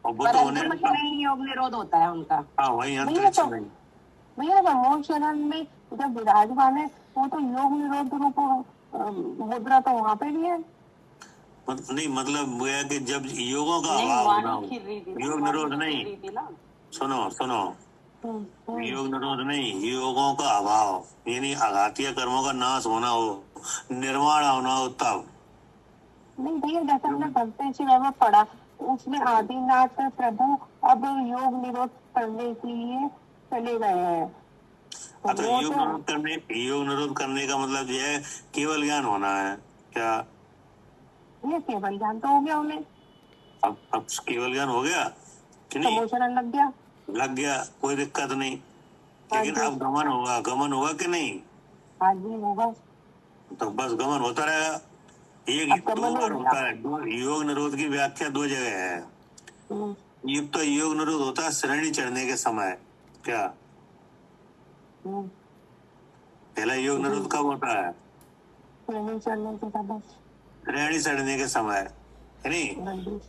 और वो पर तो होने अंतरिक्ष में ही योग निरोध होता है उनका। हाँ वही भैया अंतरिक्ष तो में। भैया समोचरण में जब विराजमान है वो तो योग निरोध रूप मुद्रा तो वहां पे भी है। नहीं, मतलब वो है कि जब योगों का नहीं, अभाव ना वाणी हो, खिल रही थी ना, योग वाणी निरोध खिल नहीं। रही थी ना। सुनो सुनो, हम्म। योग निरोध नहीं, योगों का अभाव यानी आघातीय कर्मों का नाश होना हो, निर्माण होना हो तब। नहीं भैया जैसे हमने भक्ति शिवा में पढ़ा उसमें आदिनाथ प्रभु अब योग निरोध करने के लिए चले गए हैं तो तो वो योग तो निरोध करने का मतलब ये है केवल ज्ञान होना है क्या? ये केवल ज्ञान तो हो गया उन्हें, अब केवल ज्ञान हो गया कि नहीं? समोचरण लग गया। लग गया, कोई दिक्कत नहीं। हाँ लेकिन जी, अब गमन होगा कि नहीं? हाँ जी होगा। तो बस गमन होता रहेगा। अब एक तो दो मन हो बार गया। होता है, योग निरोध की व्याख्या दो जगह है। हम्म, एक तो योग निरोध होता है श्रेणी चढ़ने के समय, क्या? हम्म, पहला योग जी निरोध कब होता है? ट्रेनिंग चलने के बाद श्रेणी चढ़ने के समय, है नहीं? हाँ जी,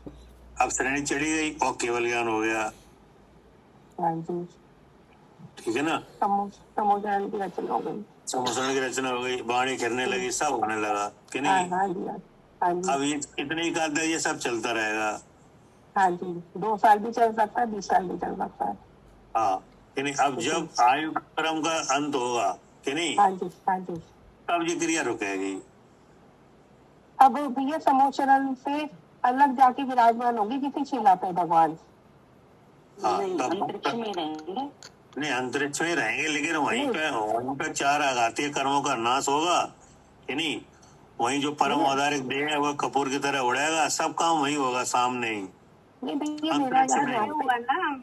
अब श्रेणी चढ़ी गई और केवल ज्ञान हो गया, हाँ जी ठीक है ना? समोचरण की रचना हो गई। समोसन की रचना हो गई, वाणी गिरने लगी, सब होने लगा कि हाँ नहीं? हाँ जी, हाँ जी, अब ये कितने ही काल तक ये सब चलता रहेगा? हाँ जी 2 साल भी चल सकता है 20 साल भी चल सकता है। हाँ कि नहीं? अब जब आयु क्रम का अंत होगा कि नहीं, हाँ जी, हाँ जी। तब ये क्रिया रुकेगी। अब भैया समोचरण से अलग जाके विराजमान होगी किसी शिला पे भगवान। हाँ, नहीं, तब अंतरिक्ष में रहेंगे। नहीं, अंतरिक्ष में रहेंगे लेकिन वहीं नहीं पे 4 आघातीय कर्मों का नाश होगा कि नहीं? वहीं जो परम भैया, औदारिक देह है वह कपूर की तरह उड़ेगा, सब काम वही होगा सामने ही, नहीं भैया मेरा अंतरिक्ष याद में। ये हुआ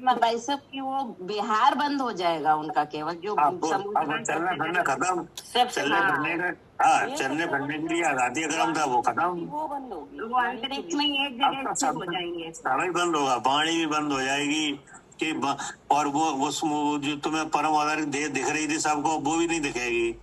ना भाई साहब की वो बिहार बंद हो जाएगा उनका, केवल जो अब समुद्र चलना फिरना खत्म, चलने हाँ, फिरने का, हाँ, चलने फिरने के लिए आघातीय कर्म था वो खत्म। वो बंद होगी, वो अंतरिक्ष में ही एक अब जगह तो स्थिर सब हो जाएंगे। सारा ही बंद होगा, वाणी भी बंद हो जाएगी कि और वो जो तुम्हें परम औदारिक देह दिख रही थी सबको, वो भी नहीं दिखेगी।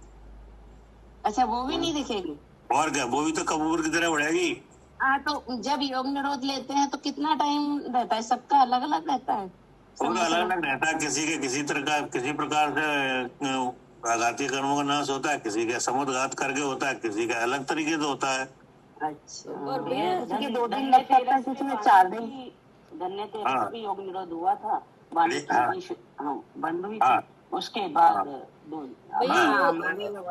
अच्छा, वो भी नहीं दिखेगी। और क्या, वो भी तो कपूर की तरह उड़ेगी। हाँ, तो जब योग निरोध लेते हैं तो कितना टाइम रहता है? सबका अलग अलग रहता है। वो तो अलग अलग रहता है, किसी के किसी प्रकार से आघातीय कर्मों का नाश होता है, किसी का समुद्घात करके होता है, किसी का अलग तरीके से होता है। अच्छा, और भैया किसी के 2 दिन लग सकता है किसी में 4 दिन। धन्य तेरस हाँ। भी योग निरोध हुआ था, वाणी हाँ। बंद हुई हाँ। थी, उसके बाद हाँ।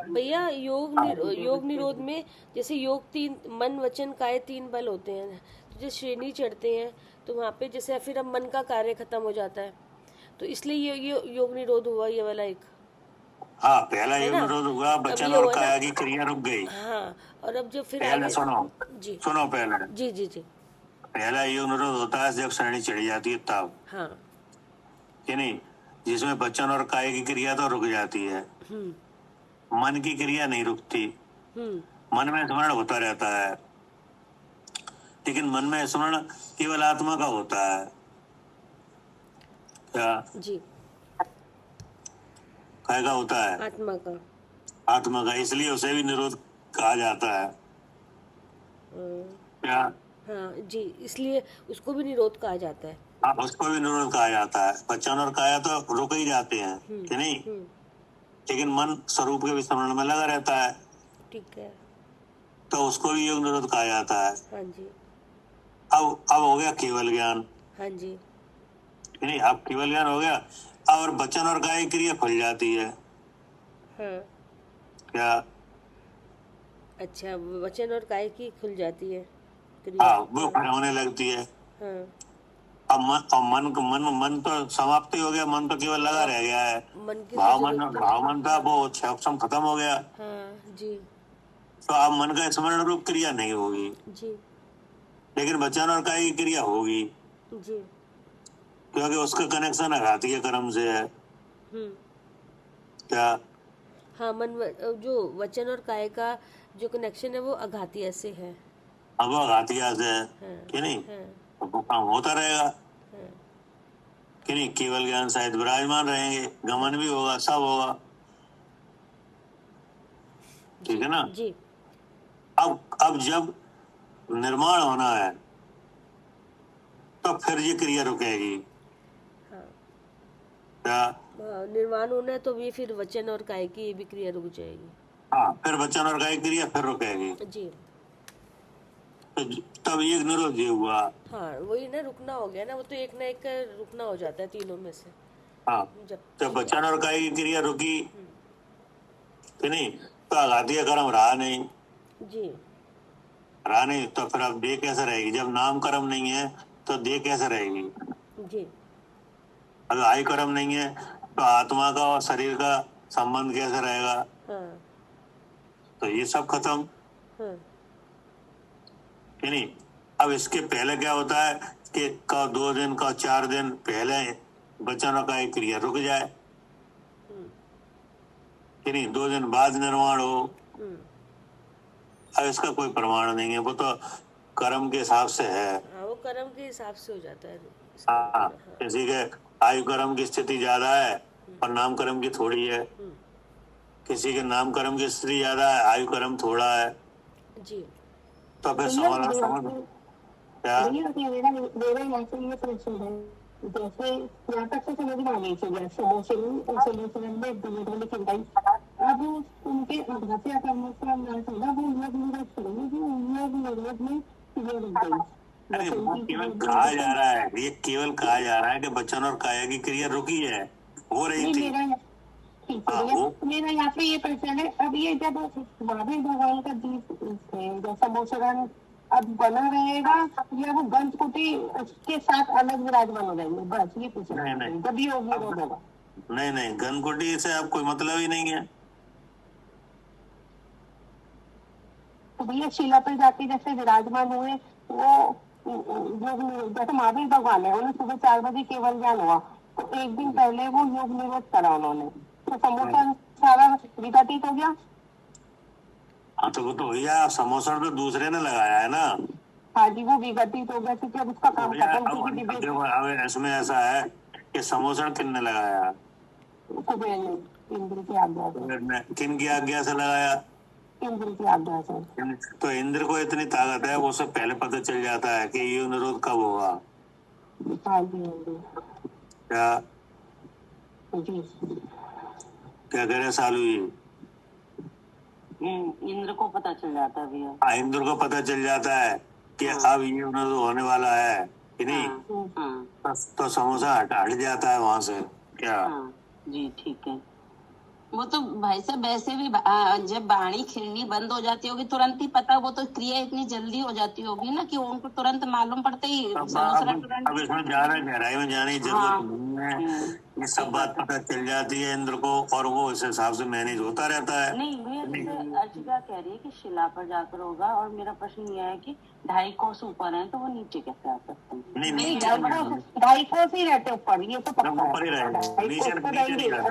भैया योग निरोध में जैसे योग 3 मन वचन काय 3 बल होते हैं, तो जैसे श्रेणी चढ़ते हैं तो वहाँ पे जैसे फिर अब मन का कार्य खत्म हो जाता है, तो इसलिए ये योग निरोध हुआ ये वाला एक। हाँ, पहला है योग ना? निरोध हुआ, अब वचन ये और हुआ ना। काया की क्रिया रुक गई। हाँ, और अब जब फिर पहले आगे जी सुनो पहले, जी जी जी पहला योग निरोध होता है जब श्रेणी चढ़ी जाती है तब, हाँ। कि नहीं? जिसमें वचन और काय की क्रिया तो रुक जाती है, मन की क्रिया नहीं रुकती। मन में स्मरण होता रहता है, लेकिन मन में स्मरण केवल आत्मा का होता है, क्या? जी, काय का होता है? आत्मा का। आत्मा का, इसलिए उसे भी निरोध कहा जाता है, क्या? हाँ जी, इसलिए उसको भी निरोध कहा जाता है। हाँ, उसको भी निरोध कहा जाता है। वचन और काया तो रुक ही जाते हैं कि नहीं? लेकिन मन स्वरूप के विस्मरण में लगा रहता है, ठीक है। तो उसको भी योग निरोध कहा जाता है। हाँ जी, अब हो गया केवल ज्ञान, हाँ जी, कि नहीं? अब केवल ज्ञान हो गया और वचन और काय क्रिया खुल जाती है, हाँ। क्या? अच्छा, वचन और काय की खुल जाती है हाँ, क्रिया। वो फिर होने लगती है। हाँ, अब मन तो समाप्त ही हो गया, मन तो केवल लगा रह गया है। मन की भाव मन था वो क्षम खत्म हो गया, हाँ जी तो अब मन का स्मरण रूप क्रिया नहीं होगी, जी लेकिन वचन और काय की क्रिया होगी, जी। क्योंकि उसका कनेक्शन आघातीय कर्म से है। क्या? हाँ, जो वचन और काय का जो कनेक्शन है वो अघातीय से है। अब आघातीय से है हाँ, कि नहीं, हाँ, तो वो काम होता रहेगा हाँ, कि नहीं। केवल ज्ञान सहित विराजमान रहेंगे, गमन भी होगा, सब होगा, ठीक है ना। जी, अब जब निर्माण होना है तो फिर ये क्रिया रुकेगी। हाँ, क्या? निर्माण होना है तो ये फिर वचन और काय की ये भी क्रिया रुक जाएगी। हाँ, फिर वचन और काय क्रिया फिर रुकेगी। जी, तो तब एक निरोध ये हुआ। हाँ, वही ना, रुकना हो गया ना, वो तो एक ना एक का रुकना हो जाता है तीनों में से। हाँ, जब वचन और काय की क्रिया रुकी कि नहीं, तो आघातीय कर्म रहा नहीं। जी, रहा नहीं तो फिर अब देह कैसे रहेगी? जब नाम कर्म नहीं है तो देह कैसे रहेगी? जी, अगर आई कर्म नहीं है तो आत्मा का और शरीर का संबंध कैसे रहेगा? हाँ, तो ये सब खत्म हाँ, कि नहीं। अब इसके पहले क्या होता है कि 2 दिन का 4 दिन पहले वचन का एक क्रिया रुक जाए कि नहीं, 2 दिन बाद निर्माण हो। अब इसका कोई प्रमाण नहीं है, वो तो कर्म के हिसाब से है। हाँ, वो कर्म के हिसाब से हो जाता है। हाँ, किसी के आयु कर्म की स्थिति ज्यादा है और नाम कर्म की थोड़ी है, किसी के नाम कर्म की स्थिति ज्यादा है, आयु कर्म थोड़ा है। जी, तो फिर समझ क्या? मेरा यहाँ से ये प्रश्न है, जैसे यहाँ तक तो समझ में आ गई चीजें, समोसन और समोसन में दोनों चिंताई। अब उनके आघातीय कर्मों का नाश होगा, वो योग निरोध करेंगे, जो योग निरोध में ये रुक गई। अरे वो केवल कहा जा रहा है, ये केवल कहा जा रहा है कि वचन और काया की क्रिया रुकी है, हो रही थी। मेरा यहाँ पे ये प्रश्न है, अब ये जब महावीर भगवान का जीव जो समोसरण अब बना रहेगा या वो गंध कुटी के साथ अलग विराजमान हो जाएंगे, बस ये पूछना है। जब ये योग निरोध होगा। नहीं, गनकुटी से अब कोई मतलब ही नहीं है। तो भैया शिला पर जाके जैसे विराजमान हुए, वो योग जैसे महावीर भगवान है, उन्हें सुबह 4 बजे केवल ज्ञान हुआ, तो एक दिन पहले वो योग निरोध करा उन्होंने, तो समोसन सारा विघटित हो गया। हाँ, तो वो तो भैया समोसन तो दूसरे ने लगाया है ना। हाँ जी, वो विघटित हो गया क्योंकि अब उसका काम खत्म। अब इसमें ऐसा है कि समोसन किसने लगाया? कुबेर ने, इंद्र की आज्ञा से। किन की आज्ञा से लगाया? इंद्र की आज्ञा से। तो इंद्र को इतनी ताकत है, वो सब पहले पता चल जाता है कि ये निरोध कब होगा। हाँ जी, क्या जी, क्या कह रहे सालू जी? इंद्र को पता चल जाता है भैया। हाँ, इंद्र को पता चल जाता है कि अब ये निरोध होने वाला है कि नहीं। तो समोसा हट जाता है वहां से। क्या? जी, ठीक है। वो तो भाई साहब वैसे भी जब वाणी खिलनी बंद हो जाती होगी तुरंत ही पता, वो तो क्रिया इतनी जल्दी हो जाती होगी ना कि उनको तुरंत मालूम पड़ते ही अब इसमें ज्यादा गहराई में जाने की जरूरत नहीं है। ये सब बात पता चल जाती है इंद्र को और वो इस हिसाब से मैनेज होता रहता है। नहीं भैया, जैसे अर्चिका कह रही है कि शिला पर जाकर होगा, और मेरा प्रश्न यह है कि 2.5 कोस ऊपर है तो वो नीचे कैसे आ सकते हैं? नहीं, 2.5 कोस ही रहते ऊपर, ये तो पक्का है। ऊपर ही रहेंगे,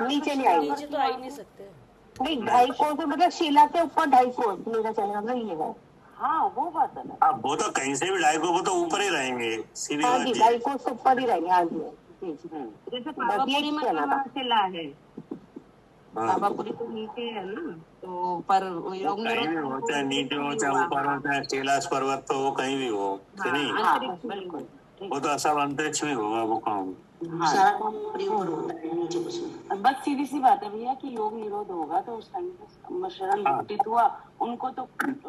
नीचे नहीं आएंगे, नीचे तो आ ही नहीं सकते। नहीं 2.5 कोस मतलब शिला के ऊपर 2.5 कोस मेरा चलना वही है। हाँ, वो बात है ना। अब वो तो कहीं से भी ढाई को वो तो ऊपर ही रहेंगे, सीधी हाँ बात जी, है। 2.5 कोस ऊपर ही रहेंगे। हाँ जी, जैसे पावापुरी में कहाँ शिला है, पावापुरी तो नीचे है ना, तो पर योग कहीं भी हो, चाहे नीचे हो चाहे ऊपर हो, चाहे कैलाश पर्वत तो वो कहीं भी हो कि नहीं, बिल्कुल, वो तो सब अंतरिक्ष में होगा वो काम। बस सीधी सी बात है भैया कि योग निरोध होगा तो उस टाइम पे शरण विघटित हुआ, उनको तो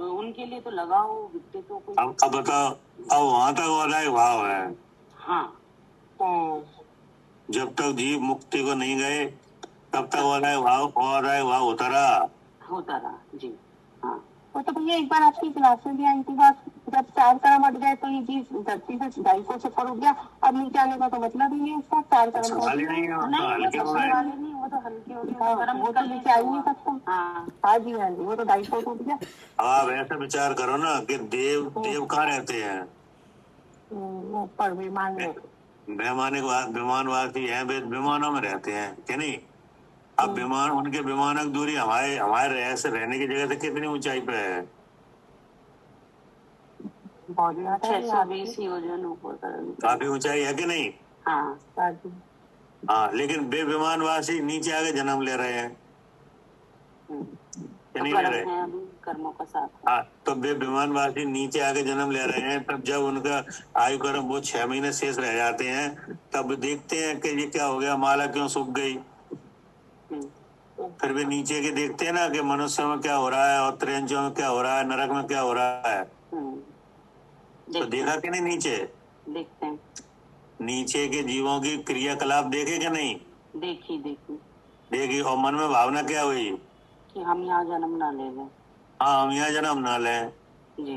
उनके लिए तो लगा हो विघटित हो कोई। अब बताओ, अब वहां तक हो रहा है भाव है। हाँ, जब तक जीव मुक्ति को नहीं गए तब तक हो रहा है भाव, हो रहा है भाव होता रहा जी। हाँ, वो तो भैया एक बार आपकी क्लास में भी आई थी बात, जब 4 कर्म हट गए तो ये चीज धरती से 2.5 कोस ऊपर हो गया, अब नीचे आने का तो मतलब ही नहीं है इसका। 4 कर्म नहीं है, वो तो हल्के हो गए, वो तो नीचे आ ही नहीं सकता। हाँ जी, हाँ जी, वो तो 2.5 कोस उठ गया। आप ऐसा विचार करो ना कि देव कहाँ रहते हैं? ऊपर विमान में। विमानवासी हैं, वे विमानों में रहते हैं कि नहीं। अब विमान, उनके विमानों की दूरी हमारे रहने की जगह से कितनी ऊंचाई पे है? बहुत ज्यादा है 620 योजन ऊपर काफी ऊंचाई है कि नहीं। हाँ हाँ, लेकिन वे विमानवासी नीचे आके जन्म ले रहे हैं कि नहीं ले कर्म रहे? है अभी कर्मों का साथ। हाँ, तो वे विमानवासी नीचे आके जन्म ले रहे हैं, तब जब उनका आयु कर्म वो 6 महीने शेष रह जाते हैं, तब देखते हैं कि ये क्या हो गया, माला क्यों सूख गई। फिर वे नीचे के देखते हैं ना कि मनुष्य में क्या हो रहा है और त्रियंचों में क्या हो रहा है, नरक में क्या हो रहा है। तो देखा कि नहीं नीचे? देखते हैं। नीचे के जीवों की क्रियाकलाप देखे कि नहीं? देखी। और मन में भावना क्या हुई कि हम यहाँ जन्म ना ले लें। हाँ, हम यहाँ जन्म ना लें। जी।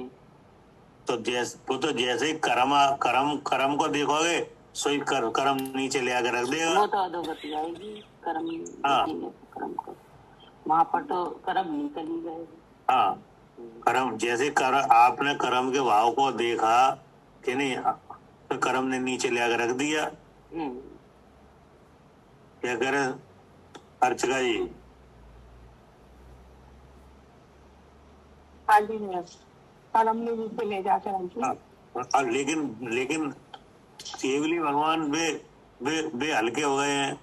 तो जैसे ही कर्म को देखोगे, सोई कर्म नीचे ले आकर रख देगा। वो तो अधोगति आएगी कर्म। हाँ। कर्म को वहाँ पर तो कर्म निकल ही गए। हाँ, कर्म जैसे आपने कर्म के भाव को देखा कि नहीं, तो कर्म ने नीचे ले आकर रख दिया। क्या करे अर्चका जी? हाँ जी कर्म ने नीचे ले जाकर हाँ, लेकिन केवली भगवान वे हल्के हो गए हैं।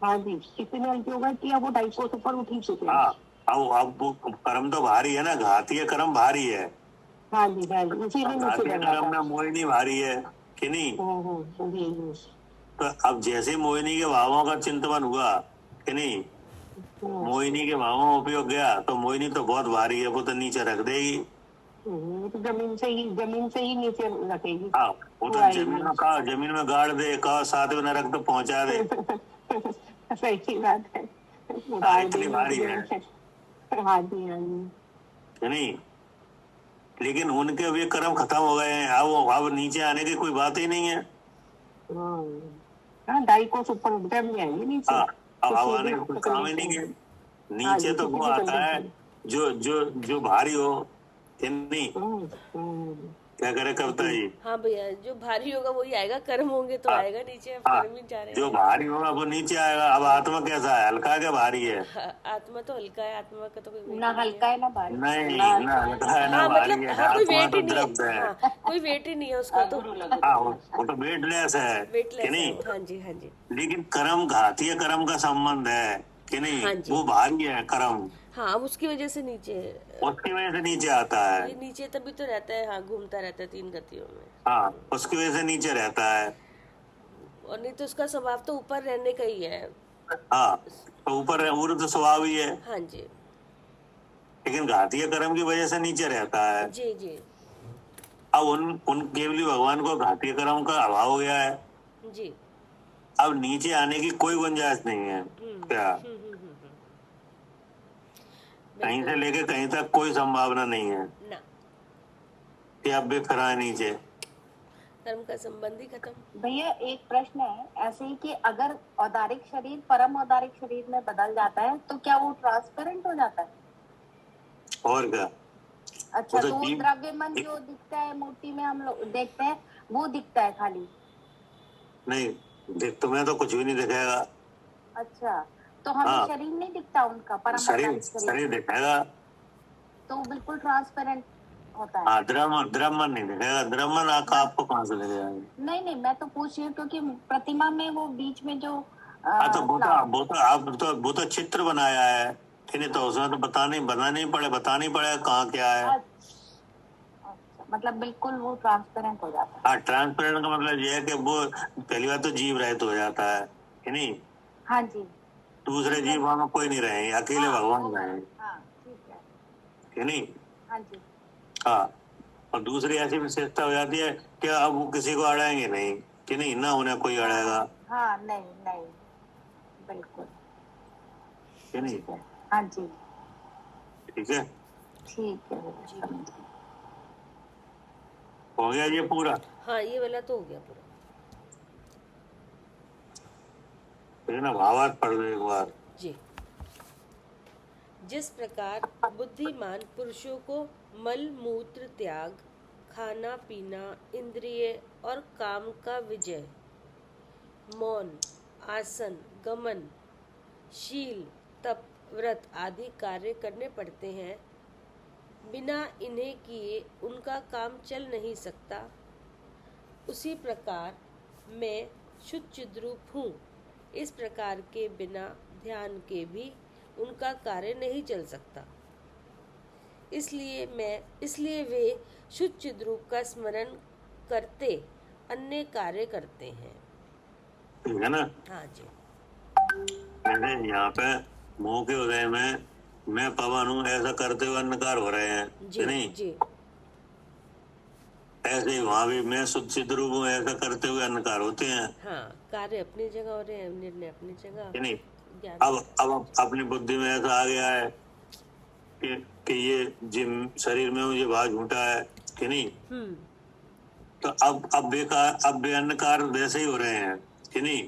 हाँ जी, कितने हल्के हो गए कि अब वो 250 ऊपर उठ ही चुके हैं। हाँ, अब वो कर्म तो भारी है ना, घातीय कर्म भारी है। हाँ जी इसीलिए नीचे घातीय ले कर्म में मोहिनी भारी है कि नहीं। तो अब जैसे मोहिनी के भावों का चिंतन हुआ कि नहीं, मोहिनी के भावों में उपयोग गया, तो मोहिनी तो बहुत भारी है, वो तो नीचे रख देगी। तो जमीन से ही नीचे रखेगी। हाँ, वो तो जमीन में गाड़ दे, कहा 7 नरक तो पहुंचा दे। सही बात है। इतनी भारी है। हाँ जी कि नहीं। लेकिन उनके वे कर्म खत्म हो गए हैं, अब नीचे आने की कोई बात ही नहीं है। हाँ 250 ऊपर उठ जाएंगे नीचे। हाँ, अब आने का कोई काम ही नहीं है। नीचे तो वो आता है जो भारी हो कि नहीं। क्या करे कविता जी? हाँ भैया, जो भारी होगा वही आएगा, कर्म होंगे तो आएगा नीचे। अब कर्म ही जा रहे हैं। जो भारी होगा वो नीचे आएगा। अब आत्मा कैसा है, हल्का है क्या भारी है? आत्मा तो हल्का है, आत्मा का तो कोई ना हल्का है ना भारी। नहीं, ना हल्का है ना भारी है। हाँ, कोई आत्मा वेट तो ही नहीं द्रव्य है। है। हाँ, कोई वेट ही नहीं है उसका तो। हाँ, वो तो वेटलेस है वेटलेस कि नहीं। हाँ जी हाँ जी। लेकिन कर्म घातीय कर्म का संबंध है कि नहीं। हाँ जी। वो भारी है कर्म, हाँ, उसकी वजह से नीचे, उसकी वजह से नीचे आता है। ये नीचे तभी तो रहता है। हाँ, घूमता रहता है 3 गतियों में। हाँ, उसकी वजह से नीचे रहता है। और नहीं तो उसका स्वभाव तो ऊपर रहने का ही है। हाँ, तो ऊपर ऊर्ध्व स्वभाव ही है, हाँ जी लेकिन घातीय कर्म की वजह से नीचे रहता है। जी जी अब उन केवली भगवान को घातीय कर्म का अभाव हो गया है। जी। अब नीचे आने की कोई गुंजाइश नहीं है। क्या कहीं से लेके कहीं तक कोई संभावना नहीं है ना, कि अब भी फिर आए नीचे। कर्म का संबंध ही खत्म। भैया एक प्रश्न है ऐसे ही कि अगर औदारिक शरीर परम औदारिक शरीर में बदल जाता है तो क्या वो ट्रांसपेरेंट हो जाता है? और क्या? अच्छा, वो तो तो वो जीव- द्रव्यमन जो दिखता है मूर्ति में हम लोग देखते हैं वो दिखता है खाली? नहीं, देख तुम्हें तो कुछ भी नहीं दिखेगा। अच्छा, तो हमें हाँ। शरीर नहीं दिखता उनका परम शरीर औदारिक शरीर दिखेगा। तो वो बिल्कुल ट्रांसपेरेंट होता है? हाँ, द्रव्यमन नहीं दिखेगा। द्रव्यमन आपको कहाँ से दिखेगा? नहीं मैं तो पूछ रही हूँ क्योंकि प्रतिमा में वो बीच में जो हाँ, तो वो तो चित्र बनाया है कि नहीं, तो उसमें तो बताना ही पड़ेगा कहाँ क्या है। अच्छा, मतलब बिल्कुल वो ट्रांसपेरेंट हो जाता है? हाँ, ट्रांसपेरेंट का मतलब ये है कि वो पहली बार तो जीव रहित हो जाता है कि नहीं। हाँ जी। दूसरे जीव वहाँ कोई नहीं रहे, अकेले भगवान रहे हाँ ठीक है। कि नहीं। हाँ जी। हाँ, और दूसरी ऐसी विशेषता हो जाती है कि अब वो किसी को अड़ाएंगे नहीं कि नहीं, ना उन्हें कोई अड़ाएगा हाँ नहीं बिल्कुल कि नहीं। हाँ जी ठीक है, ठीक है। हो गया ये पूरा। हाँ, ये वाला तो हो गया पूरा। फिर ना भावार्थ पढ़ लो एक बार। जी। जिस प्रकार बुद्धिमान पुरुषों को मल मूत्र त्याग, खाना पीना, इंद्रिय और काम का विजय मौन, आसन, गमन, शील, तप, व्रत आदि कार्य करने पड़ते हैं। बिना इन्हें किए उनका काम चल नहीं सकता। उसी प्रकार मैं शुद्ध चिद्रूप हूँ। इस प्रकार के बिना ध्यान के भी उनका कार्य नहीं चल सकता। इसलिए वे शुद्ध चिद्रूप का स्मरण करते अन्य कार्य करते हैं। ठीक है ना। हाँ जी। जैसे यहाँ पे मोह के उदय में मैं पवन हूँ ऐसा करते हुए अन्नकार हो रहे हैं, जी नहीं? जी ऐसे ही वहां भी मैं शुद्ध सिद्ध रूप हूँ ऐसा करते हुए अन्नकार होते हैं, हाँ, कार्य अपनी जगह हो रहे हैं, निर्णय अपनी जगह, कि नहीं? ज्ञान अब अपनी बुद्धि में ऐसा आ गया है कि ये जिम शरीर में हूँ, ये भाव झूठा है, कि नहीं? तो अब वे अन्नकार वैसे ही हो रहे हैं, कि नहीं?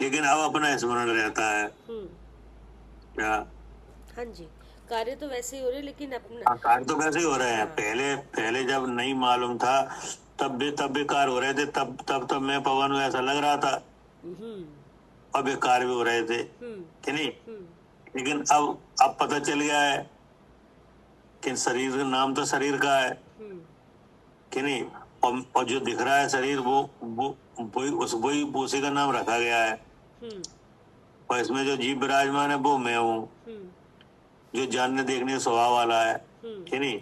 लेकिन अब अपना स्मरण रहता है क्या? हाँ जी, कार्य तो वैसे ही हो रहे लेकिन अपना कार्य तो वैसे ही हो रहे हैं। हाँ। पहले जब नहीं मालूम था तब बेकार हो रहे थे, तब मैं पवन हूँ ऐसा लग रहा था, और बेकार भी हो रहे थे, कि नहीं? लेकिन अब पता चल गया है कि शरीर का नाम तो शरीर का है, कि नहीं? और जो दिख रहा है शरीर वही उसी का नाम रखा गया है। और इसमें जो जीव विराजमान है वो मैं हूँ, जो जानने देखने स्वभाव वाला है, कि नहीं?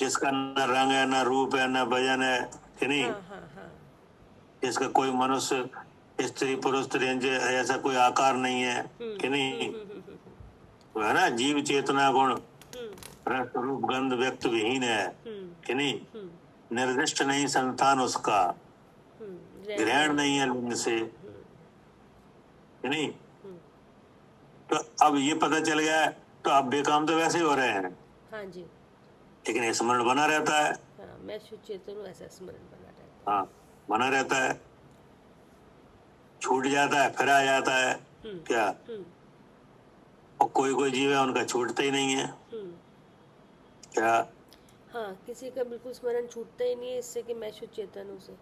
जिसका न रंग है, न रूप है, न वजन है, कि नहीं? जिसका कोई मनुष्य स्त्री पुरुष त्रियंज ऐसा कोई आकार नहीं है, कि नहीं? वो है ना, जीव चेतना गुण रस रूप गंध व्यक्त विहीन है, कि नहीं? निर्दिष्ट नहीं संतान उसका, ग्रहण नहीं है लिंग से, कि नहीं? तो अब ये पता चल गया है, तो अब बेकाम तो वैसे ही हो रहे हैं। हाँ जी। लेकिन स्मरण बना रहता है। हाँ, मैं शुद्ध चेतन हूँ ऐसा स्मरण बना रहता हाँ, बना रहता है। छूट जाता है फिर आ जाता है, क्या? और कोई जीव है उनका छूटता ही नहीं है, क्या? हाँ, किसी का बिल्कुल स्मरण छूटता ही नहीं है इससे कि मैं शुद्ध चेतन हूँ से।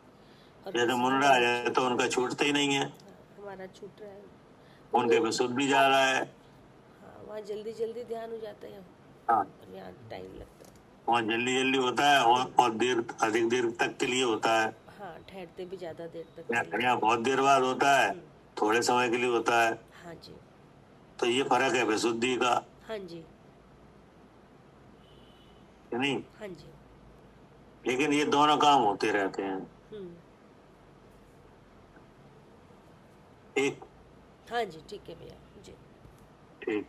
और जैसे मुनरा आ जाए तो उनका छूटता ही नहीं है, हमारा छूट रहा है, उनके पे शुद्ध भी जा रहा है। हाँ, वहाँ जल्दी जल्दी ध्यान हो जाता है, हाँ, और यहाँ टाइम लगता है। वहाँ जल्दी होता है और अधिक देर तक के लिए होता है। हाँ, ठहरते भी ज्यादा देर तक। यहाँ बहुत देर बाद होता है, थोड़े समय के लिए होता है। हाँ जी। तो ये फर्क है विशुद्धि का, हाँ जी। कि नहीं? हाँ जी। लेकिन ये दोनों काम होते रहते हैं। ठीक। हाँ जी, ठीक है भैया जी। ठीक।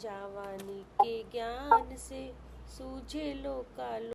जावानी के ज्ञान से सूझे लोका